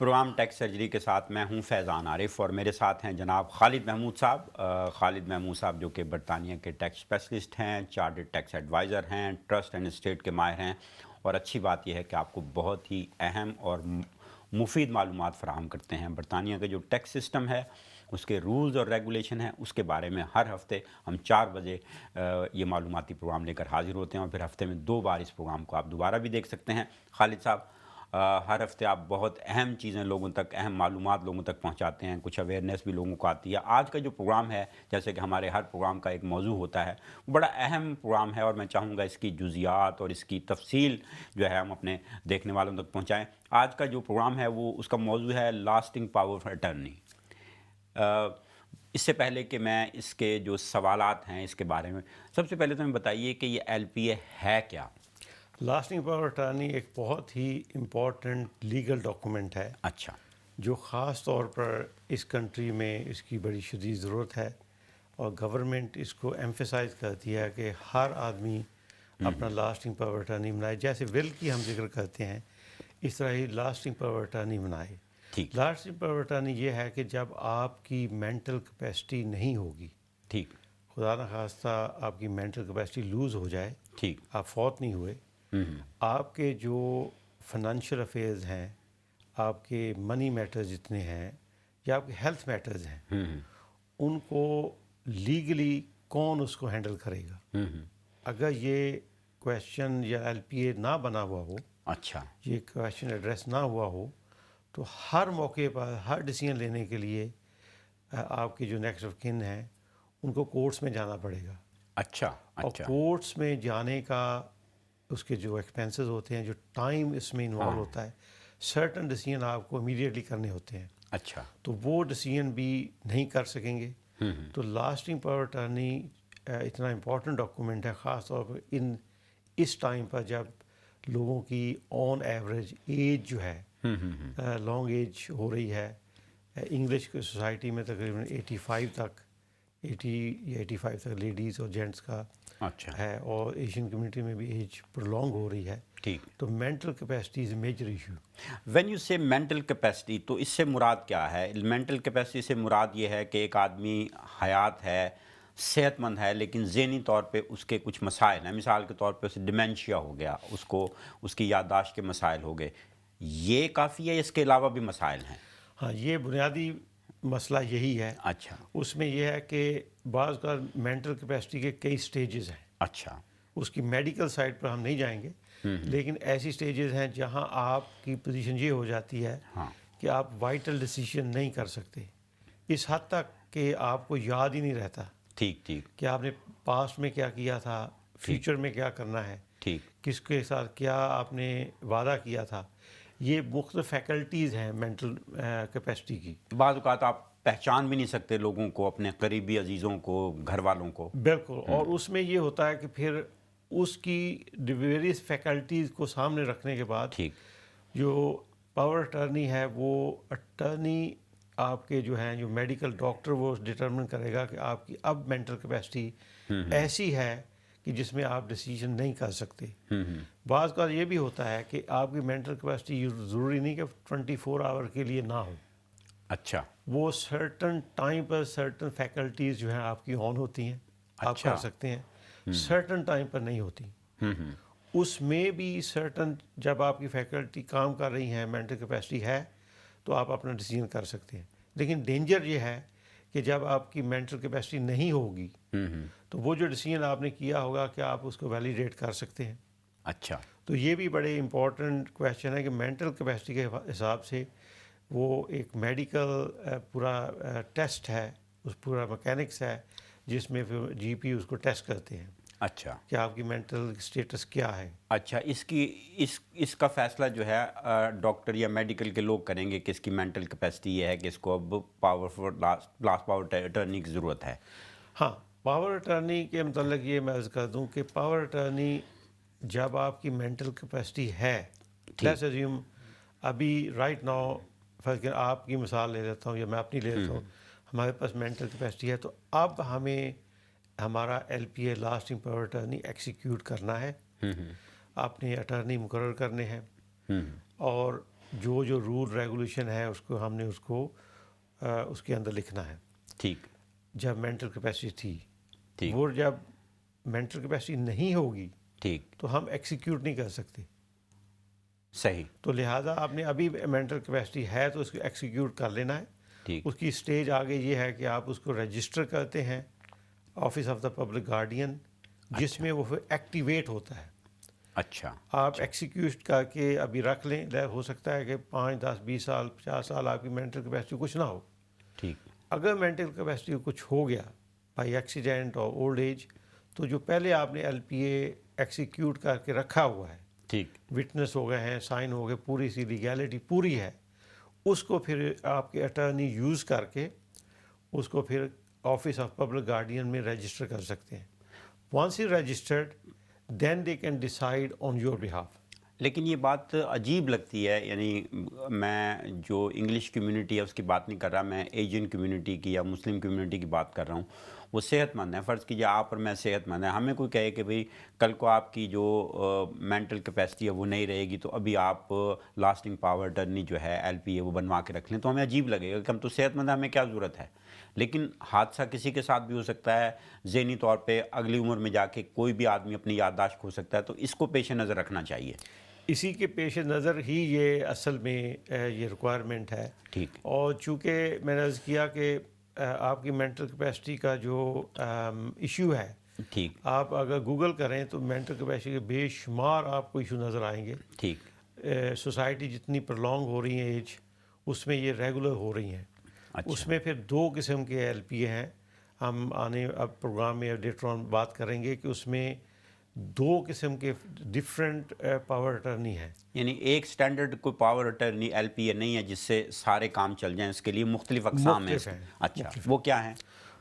Programme tax surgery کے ساتھ میں ہوں فیضان عارف، اور میرے ساتھ ہیں جناب خالد محمود صاحب۔ خالد محمود صاحب جو کہ برطانیہ کے ٹیکس اسپیشلسٹ ہیں، چارٹرڈ ٹیکس ایڈوائزر ہیں، ٹرسٹ اینڈ اسٹیٹ کے ماہر ہیں، اور اچھی بات یہ ہے کہ آپ کو بہت ہی اہم اور مفید معلومات فراہم کرتے ہیں۔ برطانیہ کا جو ٹیکس سسٹم ہے، اس کے رولز اور ریگولیشن ہیں، اس کے بارے میں ہر ہفتے ہم 4 بجے یہ معلوماتی پروگرام لے کر حاضر ہوتے ہیں، اور پھر ہفتے میں 2 بار اس پروگرام کو آپ دوبارہ بھی دیکھ سکتے ہیں۔ خالد صاحب، ہر ہفتے آپ بہت اہم چیزیں لوگوں تک، اہم معلومات لوگوں تک پہنچاتے ہیں، کچھ اویئرنیس بھی لوگوں کو آتی ہے۔ آج کا جو پروگرام ہے، جیسے کہ ہمارے ہر پروگرام کا ایک موضوع ہوتا ہے، وہ بڑا اہم پروگرام ہے، اور میں چاہوں گا اس کی جزیات اور اس کی تفصیل جو ہے ہم اپنے دیکھنے والوں تک پہنچائیں۔ آج کا جو پروگرام ہے وہ اس کا موضوع ہے لاسٹنگ پاور آف اٹرنی۔ اس سے پہلے کہ میں اس کے جو سوالات ہیں اس کے بارے میں، سب سے پہلے تو ہمیں بتائیے کہ یہ ایل پی اے ہے کیا؟ لاسٹنگ پاور اٹارنی ایک بہت ہی امپورٹنٹ لیگل ڈاکومنٹ ہے، اچھا، جو خاص طور پر اس کنٹری میں اس کی بڑی شدید ضرورت ہے، اور گورنمنٹ اس کو ایمفیسائز کرتی ہے کہ ہر آدمی اپنا لاسٹنگ پاور اٹارنی بنائے۔ جیسے ول کی ہم ذکر کرتے ہیں، اس طرح ہی لاسٹنگ پاور اٹارنی بنائے۔ ٹھیک لاسٹنگ پاور اٹارنی یہ ہے کہ جب آپ کی مینٹل کیپیسٹی نہیں ہوگی، ٹھیک خدا نخواستہ آپ کی مینٹل کیپیسٹی لوز ہو جائے، ٹھیک آپ فوت نہیں ہوئے، آپ کے جو فنانشل افیئرز ہیں، آپ کے منی میٹرز جتنے ہیں، یا آپ کے ہیلتھ میٹرز ہیں، ان کو لیگلی کون اس کو ہینڈل کرے گا؟ اگر یہ کویشچن یا ایل پی اے نہ بنا ہوا ہو، اچھا، یہ کویشچن ایڈریس نہ ہوا ہو، تو ہر موقع پر ہر ڈیسیژن لینے کے لیے آپ کے جو نیکسٹ آف کن ہیں ان کو کورٹس میں جانا پڑے گا۔ اچھا اور اچھا، کورٹس میں جانے کا اس کے جو ایکسپینسز ہوتے ہیں، جو ٹائم اس میں انوالو ہوتا ہے، سرٹن ڈیسیژن آپ کو امیڈیٹلی کرنے ہوتے ہیں، اچھا، تو وہ ڈیسیژن بھی نہیں کر سکیں گے۔ تو لاسٹنگ پاور اٹارنی اتنا امپورٹنٹ ڈاکومنٹ ہے، خاص طور پر اس ٹائم پر جب لوگوں کی آن ایوریج ایج جو ہے لانگ ایج ہو رہی ہے۔ انگلش کی سوسائٹی میں تقریباً 85 تک، 85 تک لیڈیز اور جینٹس کا اچھا، ہے، اور ایشین کمیونٹی میں بھی ایج پرولونگ ہو رہی ہے۔ ٹھیک۔ تو mental capacity is a major issue. When you say mental capacity, تو اس سے مراد کیا ہے؟ مینٹل کیپیسٹی سے مراد یہ ہے کہ ایک آدمی حیات ہے، صحت مند ہے، لیکن ذہنی طور پہ اس کے کچھ مسائل ہیں۔ مثال کے طور پہ اسے ڈیمینشیا ہو گیا، اس کی یادداشت کے مسائل ہو گئے، یہ کافی ہے؟ اس کے علاوہ بھی مسائل ہیں؟ ہاں، یہ بنیادی مسئلہ یہی ہے۔ اچھا اس میں یہ ہے کہ بعض کا مینٹل کیپیسٹی کے کئی سٹیجز ہیں۔ اچھا، اس کی میڈیکل سائڈ پر ہم نہیں جائیں گے، لیکن ایسی سٹیجز ہیں جہاں آپ کی پوزیشن یہ ہو جاتی ہے کہ آپ وائٹل ڈیسیژن نہیں کر سکتے، اس حد تک کہ آپ کو یاد ہی نہیں رہتا ٹھیک ٹھیک کہ آپ نے پاسٹ میں کیا کیا تھا، فیوچر میں کیا کرنا ہے، ٹھیک، کس کے ساتھ کیا آپ نے وعدہ کیا تھا۔ یہ مختلف فیکلٹیز ہیں مینٹل کیپیسٹی کی۔ بعض اوقات آپ پہچان بھی نہیں سکتے لوگوں کو، اپنے قریبی عزیزوں کو، گھر والوں کو۔ بالکل، اور اس میں یہ ہوتا ہے کہ پھر اس کی ویریس فیکلٹیز کو سامنے رکھنے کے بعد ٹھیک، جو پاور اٹارنی ہے، وہ اٹارنی آپ کے جو ہیں، جو میڈیکل ڈاکٹر، وہ ڈٹرمن کرے گا کہ آپ کی اب مینٹل کیپیسٹی ایسی ہے کہ جس میں آپ ڈیسیژن نہیں کر سکتے۔ بعض کا یہ بھی ہوتا ہے کہ آپ کی مینٹل کیپیسٹی ضروری نہیں کہ 24 آور کے لیے نہ ہو، اچھا وہ سرٹن ٹائم پر سرٹن فیکلٹیز جو ہیں آپ کی آن ہوتی ہیں، آپ کر سکتے ہیں، سرٹن ٹائم پر نہیں ہوتی۔ اس میں بھی سرٹن جب آپ کی فیکلٹی کام کر رہی ہیں، مینٹل کیپیسٹی ہے، تو آپ اپنا ڈیسیژن کر سکتے ہیں۔ لیکن ڈینجر یہ ہے کہ جب آپ کی مینٹل کیپیسٹی نہیں ہوگی تو وہ جو ڈیسیژن آپ نے کیا ہوگا، کہ آپ اس کو ویلیڈیٹ کر سکتے ہیں۔ اچھا، تو یہ بھی بڑے امپورٹنٹ کویشچن ہے کہ مینٹل کیپیسٹی کے حساب سے وہ ایک میڈیکل پورا ٹیسٹ ہے، اس پورا میکینکس ہے، جس میں جی پی اس کو ٹیسٹ کرتے ہیں اچھا، کہ آپ کی مینٹل اسٹیٹس کیا ہے۔ اچھا، اس کا فیصلہ جو ہے ڈاکٹر یا میڈیکل کے لوگ کریں گے کہ اس کی مینٹل کیپیسٹی یہ ہے کہ اس کو اب لاسٹ پاور اٹرنی کی ضرورت ہے۔ ہاں، پاور اٹارنی کے متعلق یہ میں عرض کر دوں کہ پاور اٹارنی جب آپ کی مینٹل کیپیسٹی ہے، لیٹس ایزیوم ابھی رائٹ ناؤ، آپ کی مثال لے لیتا ہوں یا میں اپنی لے لیتا ہوں، ہمارے پاس مینٹل کیپیسٹی ہے، تو اب ہمیں ہمارا L P a lasting power attorney execute کرنا ہے، اپنے اٹارنی مقرر کرنے ہیں، اور جو رول ریگولیشن ہے اس کو ہم نے اس کے اندر لکھنا ہے. ٹھیک. جب مینٹل کیپیسٹی تھی, ٹھیک. وہ جب مینٹل کیپیسٹی نہیں ہوگی ٹھیک. تو ہم ایکسیکیوٹ نہیں کر سکتے. صحیح. تو لہٰذا آپ نے ابھی مینٹل کیپیسٹی ہے تو اس کو ایکسیکیوٹ کر لینا ہے. ٹھیک. اس کی اسٹیج آگے یہ ہے کہ آپ اس کو رجسٹر کرتے ہیں office of the public guardian, جس میں وہ ایکٹیویٹ ہوتا ہے. اچھا. آپ ایکسیکیوٹ کر کے ابھی رکھ لیں, ہو سکتا ہے کہ 5, 10, 20 سال 50 سال آپ کی مینٹل کیپیسٹی کچھ نہ ہو. ٹھیک. اگر مینٹل کیپیسٹی کچھ ہو گیا بائی ایکسیڈنٹ اور اولڈ ایج, تو جو پہلے آپ نے ایل پی اے ایکسیکیوٹ کر کے رکھا ہوا ہے, ٹھیک. وٹنس ہو گئے ہیں, سائن ہو گئے, پوری سی لیگیلٹی پوری ہے, اس کو پھر آپ کے اٹارنی یوز کر کے اس کو پھر آفس آف پبلک گارڈین میں رجسٹر کر سکتے ہیں. Once you registered then they can decide on your behalf. لیکن یہ بات عجیب لگتی ہے, یعنی میں جو انگلش کمیونٹی ہے اس کی بات نہیں کر رہا, میں ایشین کمیونٹی کی یا مسلم کمیونٹی کی بات کر رہا ہوں. وہ صحت مند ہے, فرض کیجیے آپ اور میں صحت مند ہیں, ہمیں کوئی کہے کہ بھئی کل کو آپ کی جو مینٹل کیپیسٹی ہے وہ نہیں رہے گی تو ابھی آپ لاسٹنگ پاور اٹرنی جو ہے ایل پی اے وہ بنوا کے رکھ لیں, تو ہمیں عجیب لگے گا کہ ہم تو صحت مند ہیں, ہمیں کیا ضرورت ہے. لیکن حادثہ کسی کے ساتھ بھی ہو سکتا ہے, ذہنی طور پہ اگلی عمر میں جا کے کوئی بھی آدمی اپنی یادداشت کھو سکتا ہے, تو اس کو پیش نظر رکھنا چاہیے. اسی کے پیش نظر ہی یہ اصل میں یہ ریکوائرمنٹ ہے. ٹھیک. اور چونکہ میں نے عرض کیا کہ آپ کی مینٹل کیپیسٹی کا جو ایشو ہے, ٹھیک. آپ اگر گوگل کریں تو مینٹل کیپیسٹی کے بے شمار آپ کو ایشو نظر آئیں گے. ٹھیک. سوسائٹی جتنی پرلونگ ہو رہی ہیں ایج, اس میں یہ ریگولر ہو رہی ہیں. اس میں پھر 2 قسم کے ایل پی اے ہیں. ہم اب پروگرام میں لیٹر آن بات کریں گے کہ اس میں 2 قسم کے ڈفرینٹ پاور اٹرنی ہیں. یعنی ایک سٹینڈرڈ کوئی پاور اٹرنی ایل پی اے نہیں ہے جس سے سارے کام چل جائیں, اس کے لیے مختلف اقسام ہیں. اچھا, وہ کیا ہیں؟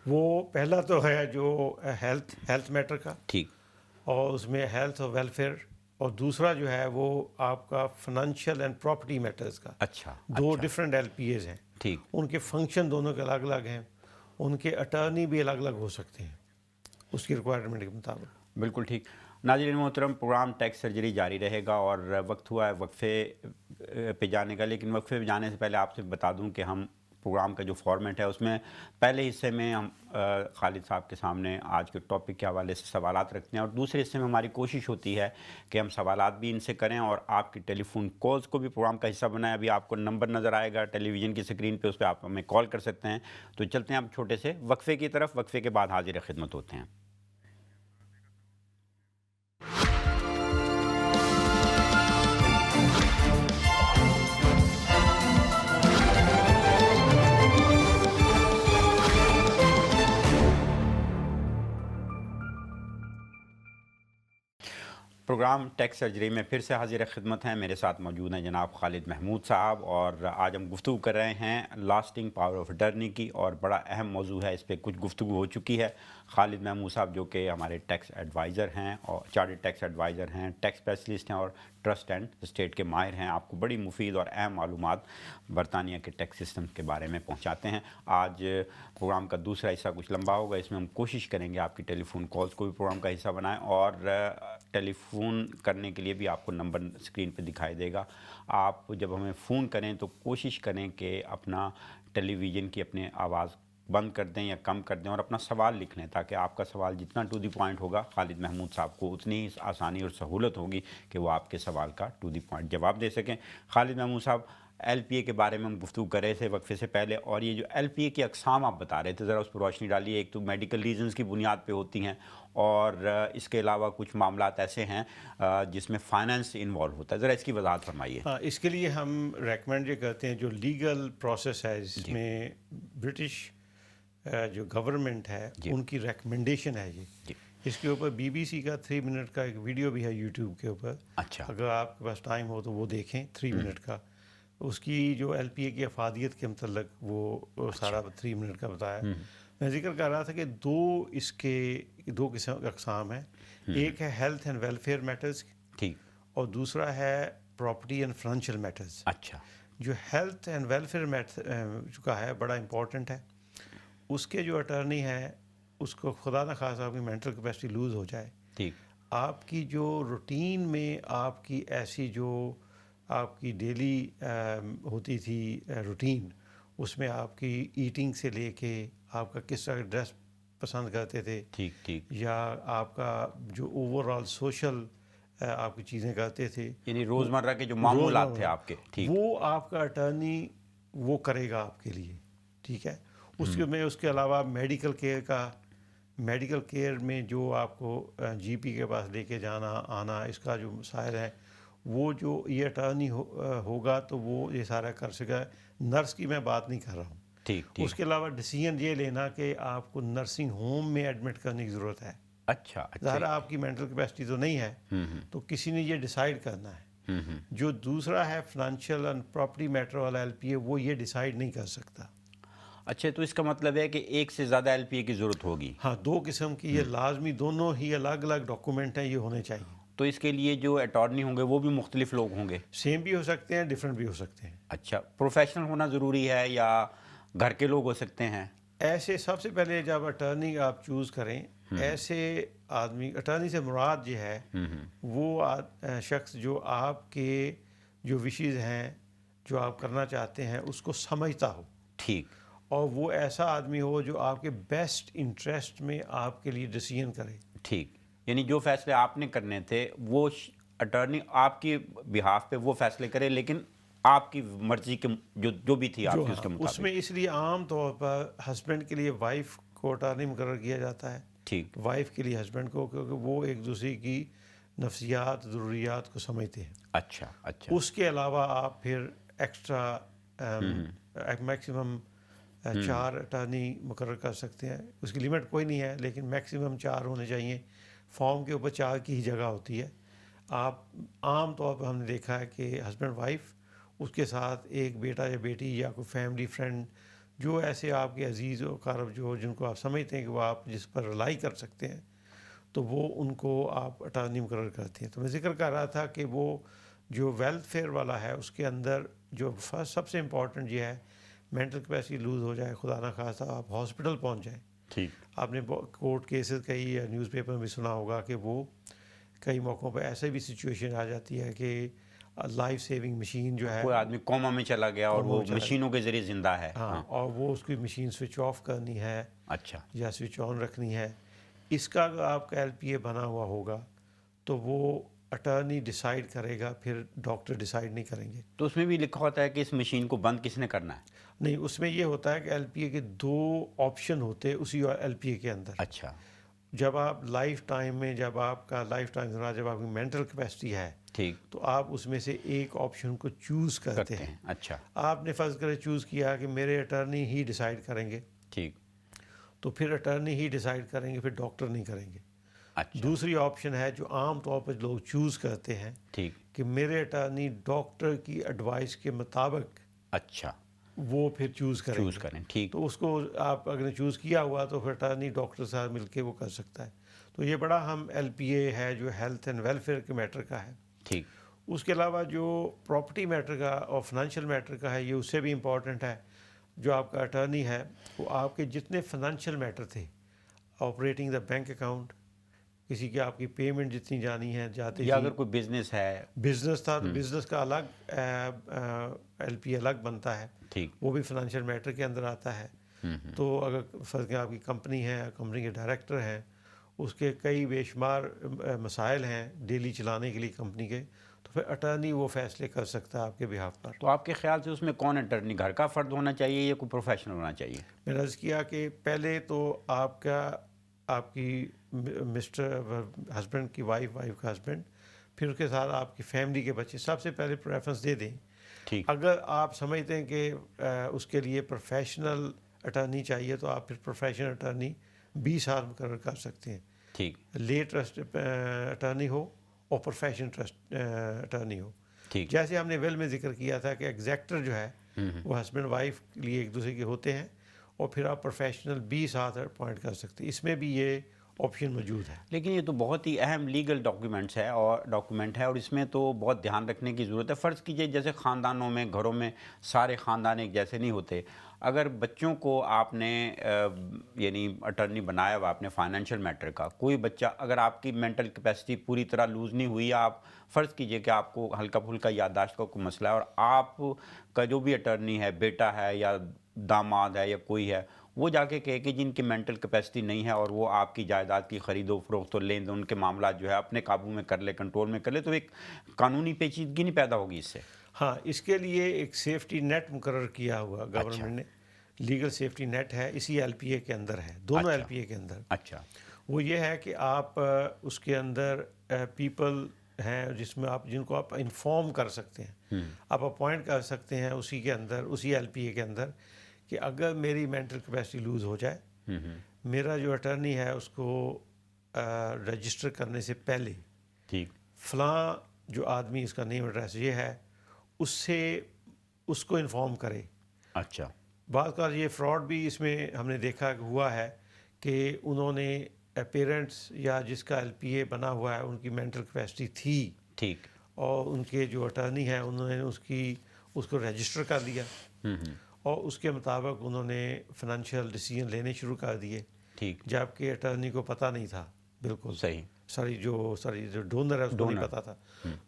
وہ پہلا تو ہے جو ہیلتھ میٹر کا, ٹھیک. اور اس میں ہیلتھ اور ویلفیئر, اور دوسرا جو ہے وہ آپ کا فنانشیل اینڈ پراپرٹی میٹرز کا. اچھا. 2 ڈفرینٹ ایل پی ایز ہیں. ٹھیک. ان کے فنکشن دونوں کے الگ الگ ہیں, ان کے اٹارنی بھی الگ الگ ہو سکتے ہیں اس کی ریکوائرمنٹ کے مطابق. بالکل ٹھیک. ناظرین محترم, پروگرام ٹیکس سرجری جاری رہے گا اور وقت ہوا ہے وقفے پہ جانے کا. لیکن وقفے پہ جانے سے پہلے آپ سے بتا دوں کہ ہم پروگرام کا جو فارمیٹ ہے اس میں پہلے حصے میں ہم خالد صاحب کے سامنے آج کے ٹاپک کے حوالے سے سوالات رکھتے ہیں, اور دوسرے حصے میں ہماری کوشش ہوتی ہے کہ ہم سوالات بھی ان سے کریں اور آپ کی ٹیلی فون کالز کو بھی پروگرام کا حصہ بنائیں. ابھی آپ کو نمبر نظر آئے گا ٹیلی ویژن کی اسکرین پہ, اس پہ آپ ہمیں کال کر سکتے ہیں. تو چلتے ہیں اب چھوٹے سے وقفے کی طرف, وقفے کے بعد حاضر خدمت ہوتے ہیں. پروگرام ٹیکس سرجری میں پھر سے حاضر خدمت ہیں. میرے ساتھ موجود ہیں جناب خالد محمود صاحب, اور آج ہم گفتگو کر رہے ہیں لاسٹنگ پاور آف اٹرنی کی, اور بڑا اہم موضوع ہے, اس پہ کچھ گفتگو ہو چکی ہے. خالد محمود صاحب جو کہ ہمارے ٹیکس ایڈوائزر ہیں, اور چارٹرڈ ٹیکس ایڈوائزر ہیں, ٹیکس اسپیشلسٹ ہیں, اور ٹرسٹ اینڈ اسٹیٹ کے ماہر ہیں. آپ کو بڑی مفید اور اہم معلومات برطانیہ کے ٹیکس سسٹم کے بارے میں پہنچاتے ہیں. آج پروگرام کا دوسرا حصہ کچھ لمبا ہوگا, اس میں ہم کوشش کریں گے آپ کی ٹیلی فون کالز کو بھی پروگرام کا حصہ بنائیں, اور ٹیلی فون کرنے کے لیے بھی آپ کو نمبر اسکرین پہ دکھائی دے گا. آپ جب ہمیں فون کریں تو کوشش کریں کہ اپنا ٹیلی ویژن کی اپنے آواز بند کر دیں یا کم کر دیں, اور اپنا سوال لکھ لیں, تاکہ آپ کا سوال جتنا ٹو دی پوائنٹ ہوگا خالد محمود صاحب کو اتنی ہی آسانی اور سہولت ہوگی کہ وہ آپ کے سوال کا ٹو دی پوائنٹ جواب دے سکیں. خالد محمود صاحب, ایل پی اے کے بارے میں ہم گفتگو کر رہے تھے وقفے سے پہلے, اور یہ جو ایل پی اے کی اقسام آپ بتا رہے تھے, ذرا اس پر روشنی ڈالیے. ایک تو میڈیکل ریزنز کی بنیاد پہ ہوتی ہیں, اور اس کے علاوہ کچھ معاملات ایسے ہیں جس میں فائنانس انوالو ہوتا ہے, ذرا اس کی وضاحت فرمائیے. اس کے لیے ہم ریکمینڈ یہ کرتے ہیں, جو لیگل پروسیس ہے اس میں برٹش جو گورنمنٹ ہے ان کی ریکمنڈیشن ہے یہ. اس کے اوپر بی بی سی کا 3 منٹ کا ایک ویڈیو بھی ہے یوٹیوب کے اوپر. اچھا. اگر آپ کے پاس ٹائم ہو تو وہ دیکھیں, 3 منٹ کا. اس کی جو ایل پی اے کی افادیت کے متعلق وہ سارا 3 منٹ کا بتایا. میں ذکر کر رہا تھا کہ اس کے 2 قسم اقسام ہیں. ایک ہے ہیلتھ اینڈ ویلفیئر میٹرز, ٹھیک, اور دوسرا ہے پراپرٹی اینڈ فنانشیل میٹرز. اچھا. جو ہیلتھ اینڈ ویلفیئر میٹر کا ہے بڑا امپورٹنٹ ہے. اس کے جو اٹارنی ہے اس کو خدا نخواستہ آپ کی مینٹل کیپیسٹی لوز ہو جائے, ٹھیک, آپ کی جو روٹین میں آپ کی ایسی جو آپ کی ڈیلی ہوتی تھی روٹین، اس میں آپ کی ایٹنگ سے لے کے آپ کا کس طرح ڈریس پسند کرتے تھے، ٹھیک ٹھیک، یا آپ کا جو اوور آل سوشل آپ کی چیزیں کرتے تھے، یعنی روزمرہ کے جو معمولات تھے آپ کے، ٹھیک، وہ آپ کا اٹارنی وہ کرے گا آپ کے لیے، ٹھیک ہے. اس کے علاوہ میڈیکل کیئر میں جو آپ کو جی پی کے پاس لے کے جانا آنا، اس کا جو مسائل ہے، وہ جو یہ اٹارنی ہوگا تو وہ یہ سارا کر سکے. نرس کی میں بات نہیں کر رہا ہوں. ٹھیک اس ٹھیک، کے علاوہ ڈیسیجن یہ لینا کہ آپ کو نرسنگ ہوم میں ایڈمٹ کرنے کی ضرورت ہے. اچھا ظاہر اچھا، آپ کی مینٹل کیپیسٹی تو نہیں ہے، تو کسی نے یہ ڈیسائیڈ کرنا ہے. جو دوسرا ہے فنانشیل اینڈ پراپرٹی میٹر والا ایل پی اے، وہ یہ ڈیسائیڈ نہیں کر سکتا. اچھا، تو اس کا مطلب ہے کہ ایک سے زیادہ ایل پی اے کی ضرورت ہوگی. ہاں، 2 قسم کی یہ لازمی، دونوں ہی الگ الگ ڈاکومنٹ ہیں، یہ ہونے چاہیے. تو اس کے لیے جو اٹارنی ہوں گے وہ بھی مختلف لوگ ہوں گے؟ سیم بھی ہو سکتے ہیں، ڈفرینٹ بھی ہو سکتے ہیں. اچھا، پروفیشنل ہونا ضروری ہے یا گھر کے لوگ ہو سکتے ہیں؟ ایسے سب سے پہلے جب اٹارنی آپ چوز کریں، ایسے آدمی، اٹارنی سے مراد یہ ہے وہ شخص جو آپ کے جو وشیز ہیں، جو آپ کرنا چاہتے ہیں، اس کو سمجھتا ہو، ٹھیک اور وہ ایسا آدمی ہو جو آپ کے بیسٹ انٹرسٹ میں آپ کے لیے ڈیسیجن کرے. ٹھیک، یعنی جو فیصلے آپ نے کرنے تھے وہ اٹارنی آپ کی بہاف پہ وہ فیصلے کرے، لیکن آپ کی مرضی کے جو بھی تھی آپ کی اس کے اس مطابق. میں اس لیے عام طور پر ہسبینڈ کے لیے وائف کو اٹارنی مقرر کیا جاتا ہے، ٹھیک، وائف کے لیے ہسبینڈ کو، کیونکہ وہ ایک دوسرے کی نفسیات، ضروریات کو سمجھتے ہیں. اچھا اچھا، اس کے علاوہ آپ پھر ایکسٹرا میکسیمم 4 اٹارنی مقرر کر سکتے ہیں. اس کی لمٹ کوئی نہیں ہے، لیکن میکسیمم 4 ہونے چاہیے. فارم کے اوپر 4 کی ہی جگہ ہوتی ہے. آپ عام طور پر ہم نے دیکھا ہے کہ ہسبینڈ وائف، اس کے ساتھ ایک بیٹا یا بیٹی یا کوئی فیملی فرینڈ، جو ایسے آپ کے عزیز و اقارب جو جن کو آپ سمجھتے ہیں کہ وہ آپ جس پر رلائی کر سکتے ہیں، تو وہ ان کو آپ اٹارنی مقرر کرتے ہیں. تو میں ذکر کر رہا تھا کہ وہ جو ویلفیئر والا ہے، اس کے اندر جو سب سے امپورٹنٹ یہ ہے، مینٹل کیپیسٹی لوز ہو جائے، خدا نہ خواستہ آپ ہاسپٹل پہنچ جائیں. ٹھیک، آپ نے کورٹ کیسز کئی یا نیوز پیپر میں بھی سنا ہوگا کہ وہ کئی موقعوں پہ ایسے بھی سچویشن آ جاتی ہے کہ لائف سیونگ مشین جو ہے، کوئی آدمی کوما میں چلا گیا اور وہ مشینوں کے ذریعے زندہ ہے. ہاں، اور وہ اس کی مشین سوئچ آف کرنی ہے اچھا، یا سوئچ آن رکھنی ہے. اس کا اگر آپ کا ایل پی اے بنا ہوا ہوگا تو وہ اٹارنی ڈیسائیڈ کرے گا، پھر ڈاکٹر ڈیسائیڈ نہیں کریں گے. تو اس میں بھی لکھا ہوتا ہے کہ اس مشین کو بند کس نے کرنا ہے؟ نہیں، اس میں یہ ہوتا ہے کہ ایل پی اے کے 2 آپشن ہوتے ہیں اسی ایل پی اے کے اندر. اچھا، جب آپ لائف ٹائم میں، جب آپ کا لائف ٹائم جب آپ کی مینٹل کیپیسٹی ہے، ٹھیک، تو آپ اس میں سے ایک آپشن کو چوز کرتے ہیں. اچھا، آپ نے فرض کرے چوز کیا کہ میرے اٹارنی ہی ڈیسائیڈ کریں گے، ٹھیک، تو پھر اٹارنی ہی ڈیسائیڈ کریں گے، پھر ڈاکٹر نہیں کریں گے. اچھا، دوسری آپشن ہے جو عام طور پر لوگ چوز کرتے ہیں ٹھیک، کہ میرے اٹارنی ڈاکٹر کی ایڈوائس کے مطابق اچھا، وہ پھر چوز چوز کریں، ٹھیک. تو اس کو آپ اگر چوز کیا ہوا تو پھر اٹارنی ڈاکٹر سے مل کے وہ کر سکتا ہے. تو یہ بڑا ہم ایل پی اے ہے جو ہیلتھ اینڈ ویلفیئر کے میٹر کا ہے. ٹھیک، اس کے علاوہ جو پراپرٹی میٹر کا اور فنانشیل میٹر کا ہے، یہ اس سے بھی امپورٹنٹ ہے. جو آپ کا اٹارنی ہے وہ آپ کے جتنے فنانشیل میٹر تھے، آپریٹنگ دا بینک اکاؤنٹ، کسی کی آپ کی پیمنٹ جتنی جانی ہے جاتی یا تھی، اگر کوئی بزنس ہے، بزنس تھا تو بزنس کا الگ ایل پی الگ بنتا ہے، ٹھیک، وہ بھی فنانشیل میٹر کے اندر آتا ہے. تو اگر فرض کہ آپ کی کمپنی ہے، کمپنی کے ڈائریکٹر ہیں، اس کے کئی بے شمار مسائل ہیں ڈیلی چلانے کے لیے کمپنی کے، تو پھر اٹارنی وہ فیصلے کر سکتا ہے آپ کے بہاف پر. تو آپ کے خیال سے اس میں کون اٹارنی، گھر کا فرد ہونا چاہیے یا کوئی پروفیشنل ہونا چاہیے؟ میں نے عرض کیا کہ پہلے تو آپ کی مسٹر ہسبینڈ کی وائف کا ہسبینڈ، پھر اس کے ساتھ آپ کی فیملی کے بچے، سب سے پہلے پریفرنس دے دیں. ٹھیک، اگر آپ سمجھتے ہیں کہ اس کے لیے پروفیشنل اٹارنی چاہیے تو آپ پھر پروفیشنل اٹارنی 20 سال مقرر کر سکتے ہیں. ٹھیک، لے ٹرسٹ اٹارنی ہو اور پروفیشنل ٹرسٹ اٹارنی ہو. ٹھیک، جیسے ہم نے ویل میں ذکر کیا تھا کہ ایگزیکٹر جو ہے وہ ہسبینڈ وائف کے لیے ایک دوسرے کے ہوتے ہیں، اور پھر آپ پروفیشنل 20 ساتھ اپوائنٹ کر سکتے ہیں. اس میں بھی یہ آپشن موجود ہے. لیکن یہ تو بہت ہی اہم لیگل ڈاکیومنٹ ہے اور اس میں تو بہت دھیان رکھنے کی ضرورت ہے. فرض کیجئے جیسے خاندانوں میں, گھروں میں سارے خاندان ایک جیسے نہیں ہوتے. اگر بچوں کو آپ نے یعنی اٹرنی بنایا ہوا آپ نے فائنینشیل میٹر کا, کوئی بچہ اگر آپ کی مینٹل کیپیسٹی پوری طرح لوز نہیں ہوئی, آپ فرض کیجئے کہ آپ کو ہلکا پھلکا یادداشت کا کوئی مسئلہ ہے اور آپ کا جو بھی اٹرنی ہے, بیٹا ہے یا داماد ہے یا کوئی ہے, وہ جا کے کہے کہ جن کی مینٹل کیپیسٹی نہیں ہے اور وہ آپ کی جائیداد کی خرید و فروخت اور لین دین کے معاملات جو ہے اپنے قابو میں کر لے, کنٹرول میں کر لے, تو ایک قانونی پیچیدگی نہیں پیدا ہوگی اس سے؟ ہاں, اس کے لیے ایک سیفٹی نیٹ مقرر کیا ہوا گورنمنٹ نے, لیگل سیفٹی نیٹ ہے, اسی ایل پی اے کے اندر ہے, دونوں ایل پی اے کے اندر. اچھا. وہ یہ ہے کہ آپ اس کے اندر پیپل ہیں جس میں آپ جن کو آپ انفارم کر سکتے ہیں, آپ اپوائنٹ کر سکتے ہیں اسی کے اندر, اسی ایل پی اے کے اندر, کہ اگر میری مینٹل کیپیسٹی لوز ہو جائے, میرا جو اٹرنی ہے اس کو رجسٹر کرنے سے پہلے ٹھیک فلاں جو آدمی اس کا نیم ایڈریس یہ ہے, اس سے اس کو انفارم کرے. اچھا. بعض کا یہ فراڈ بھی اس میں ہم نے دیکھا کہ ہوا ہے کہ انہوں نے پیرنٹس یا جس کا ایل پی اے بنا ہوا ہے ان کی مینٹل کیپیسٹی تھی, ٹھیک, اور ان کے جو اٹرنی ہیں انہوں نے اس کو رجسٹر کر دیا, اور اس کے مطابق انہوں نے فائنینشیل ڈیسیژن لینے شروع کر دیے, ٹھیک, جبکہ اٹرنی کو پتہ نہیں تھا بالکل. صحیح. جو ڈونر ہے اس کو نہیں پتہ تھا.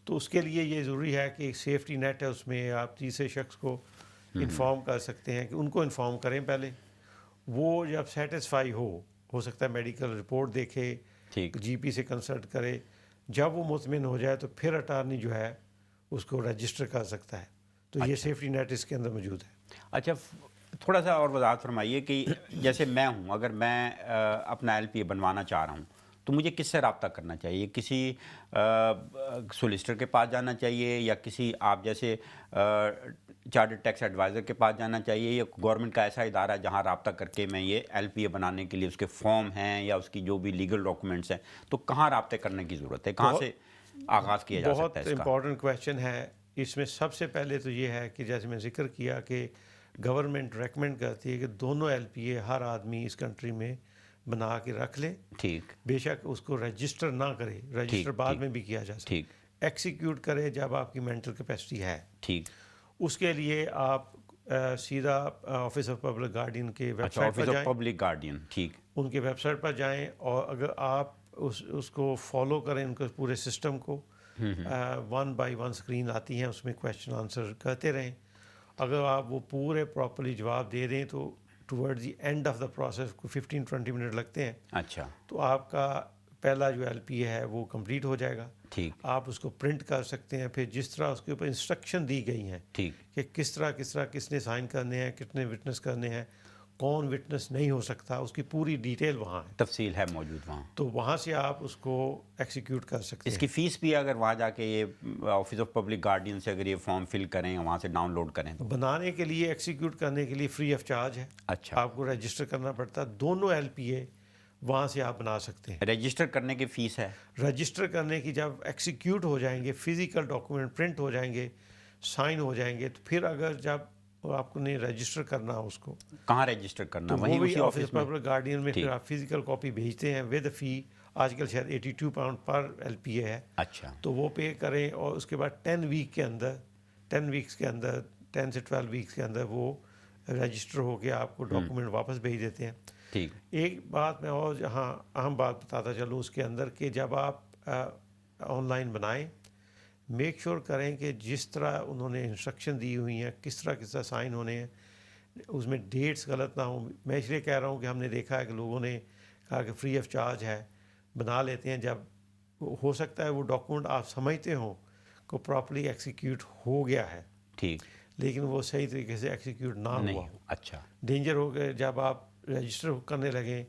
تو اس کے لیے یہ ضروری ہے کہ ایک سیفٹی نیٹ ہے, اس میں آپ تیسرے شخص کو انفارم کر سکتے ہیں, کہ ان کو انفارم کریں پہلے. وہ جب سیٹسفائی ہو سکتا ہے میڈیکل رپورٹ دیکھے, جی پی سے کنسلٹ کرے, جب وہ مطمئن ہو جائے تو پھر اٹارنی جو ہے اس کو رجسٹر کر سکتا ہے. تو یہ سیفٹی نیٹ اس کے اندر موجود ہے. اچھا, تھوڑا سا اور وضاحت فرمائیے کہ جیسے میں ہوں, اگر میں اپنا ایل پی اے بنوانا چاہ رہا ہوں تو مجھے کس سے رابطہ کرنا چاہیے؟ کسی سولیسٹر کے پاس جانا چاہیے, یا کسی آپ جیسے چارٹرڈ ٹیکس ایڈوائزر کے پاس جانا چاہیے, یا گورنمنٹ کا ایسا ادارہ ہے جہاں رابطہ کر کے میں یہ ایل پی اے بنانے کے لیے اس کے فارم ہیں یا اس کی جو بھی لیگل ڈاکومنٹس ہیں, تو کہاں رابطے کرنے کی ضرورت ہے, کہاں سے آغاز کیا جا سکتا ہے اس کا؟ بہت امپورٹنٹ کویشچن ہے. اس میں سب سے پہلے تو یہ ہے کہ جیسے میں ذکر کیا کہ گورنمنٹ ریکمینڈ کرتی ہے کہ دونوں ایل پی اے ہر آدمی اس کنٹری میں بنا کے رکھ لے. ٹھیک, بے شک اس کو رجسٹر نہ کرے, رجسٹر بعد میں بھی کیا جا سکتا ہے, ایکسیکیوٹ کرے جب آپ کی مینٹل کیپیسٹی ہے. ٹھیک. اس کے لیے آپ سیدھا آفس آف پبلک گارڈین کے ویب سائٹ پر جائیں. پبلک گارڈین, ٹھیک, ان کے ویب سائٹ پر جائیں, اور اگر آپ اس کو فالو کریں, ان کے پورے سسٹم کو, 1 by 1 اسکرین آتی ہیں, اس میں کویشچن آنسر کرتے رہیں. اگر آپ وہ پورے پراپرلی جواب دے دیں تو toward the end of the process کو 15-20 منٹ لگتے ہیں. اچھا, تو آپ کا پہلا جو ایل پی اے ہے وہ کمپلیٹ ہو جائے گا. ٹھیک, آپ اس کو پرنٹ کر سکتے ہیں. پھر جس طرح اس کے اوپر انسٹرکشن دی گئی ہیں ٹھیک, کہ کس طرح کس نے سائن کرنے ہیں, کتنے وٹنس کرنے ہیں, کون وٹنس نہیں ہو سکتا, اس کی پوری ڈیٹیل وہاں ہے, تفصیل ہے موجود وہاں. تو وہاں سے آپ اس کو ایکسیکیوٹ کر سکتے ہیں. اس کی فیس بھی اگر وہاں جا کے یہ آفس آف پبلک گارڈین سے اگر یہ فارم فل کریں, وہاں سے ڈاؤن لوڈ کریں, تو بنانے کے لیے, ایکسیکیوٹ کرنے کے لیے فری آف چارج ہے. اچھا, آپ کو رجسٹر کرنا پڑتا ہے. دونوں ایل پی اے وہاں سے آپ بنا سکتے ہیں. رجسٹر کرنے کی فیس ہے؟ رجسٹر کرنے کی جب ایکسیکیوٹ ہو جائیں گے, فزیکل ڈاکومنٹ پرنٹ ہو جائیں گے, سائن ہو جائیں گے, تو پھر اگر جب آپ کو نے رجسٹر کرنا ہو اس کو, کہاں رجسٹر کرنا؟ وہیں اسی آفس پبلک گارڈین میں. پھر آپ فزیکل کاپی بھیجتے ہیں ود فی. آج کل شاید £82 پر ایل پی اے ہے. اچھا, تو وہ پے کریں, اور اس کے بعد 10 ویکس کے اندر 10 سے 12 ویکس کے اندر وہ رجسٹر ہو کے آپ کو ڈاکومنٹ واپس بھیج دیتے ہیں. ٹھیک. ایک بات میں اور جہاں اہم بات بتاتا چلوں اس کے اندر, کہ جب آپ آن لائن بنائیں, میک شور کریں کہ جس طرح انہوں نے انسٹرکشن دی ہوئی ہیں, کس طرح سائن ہونے ہیں, اس میں ڈیٹس غلط نہ ہوں. میں اس لیے کہہ رہا ہوں کہ ہم نے دیکھا ہے کہ لوگوں نے کہا کہ فری آف چارج ہے, بنا لیتے ہیں. جب ہو سکتا ہے وہ ڈاکومنٹ آپ سمجھتے ہوں کو پراپرلی ایکسیکیوٹ ہو گیا ہے, ٹھیک, لیکن وہ صحیح طریقے سے ایکسیکیوٹ نہ ہوا ہو. اچھا, ڈینجر ہو گئے. جب آپ رجسٹر کرنے لگیں,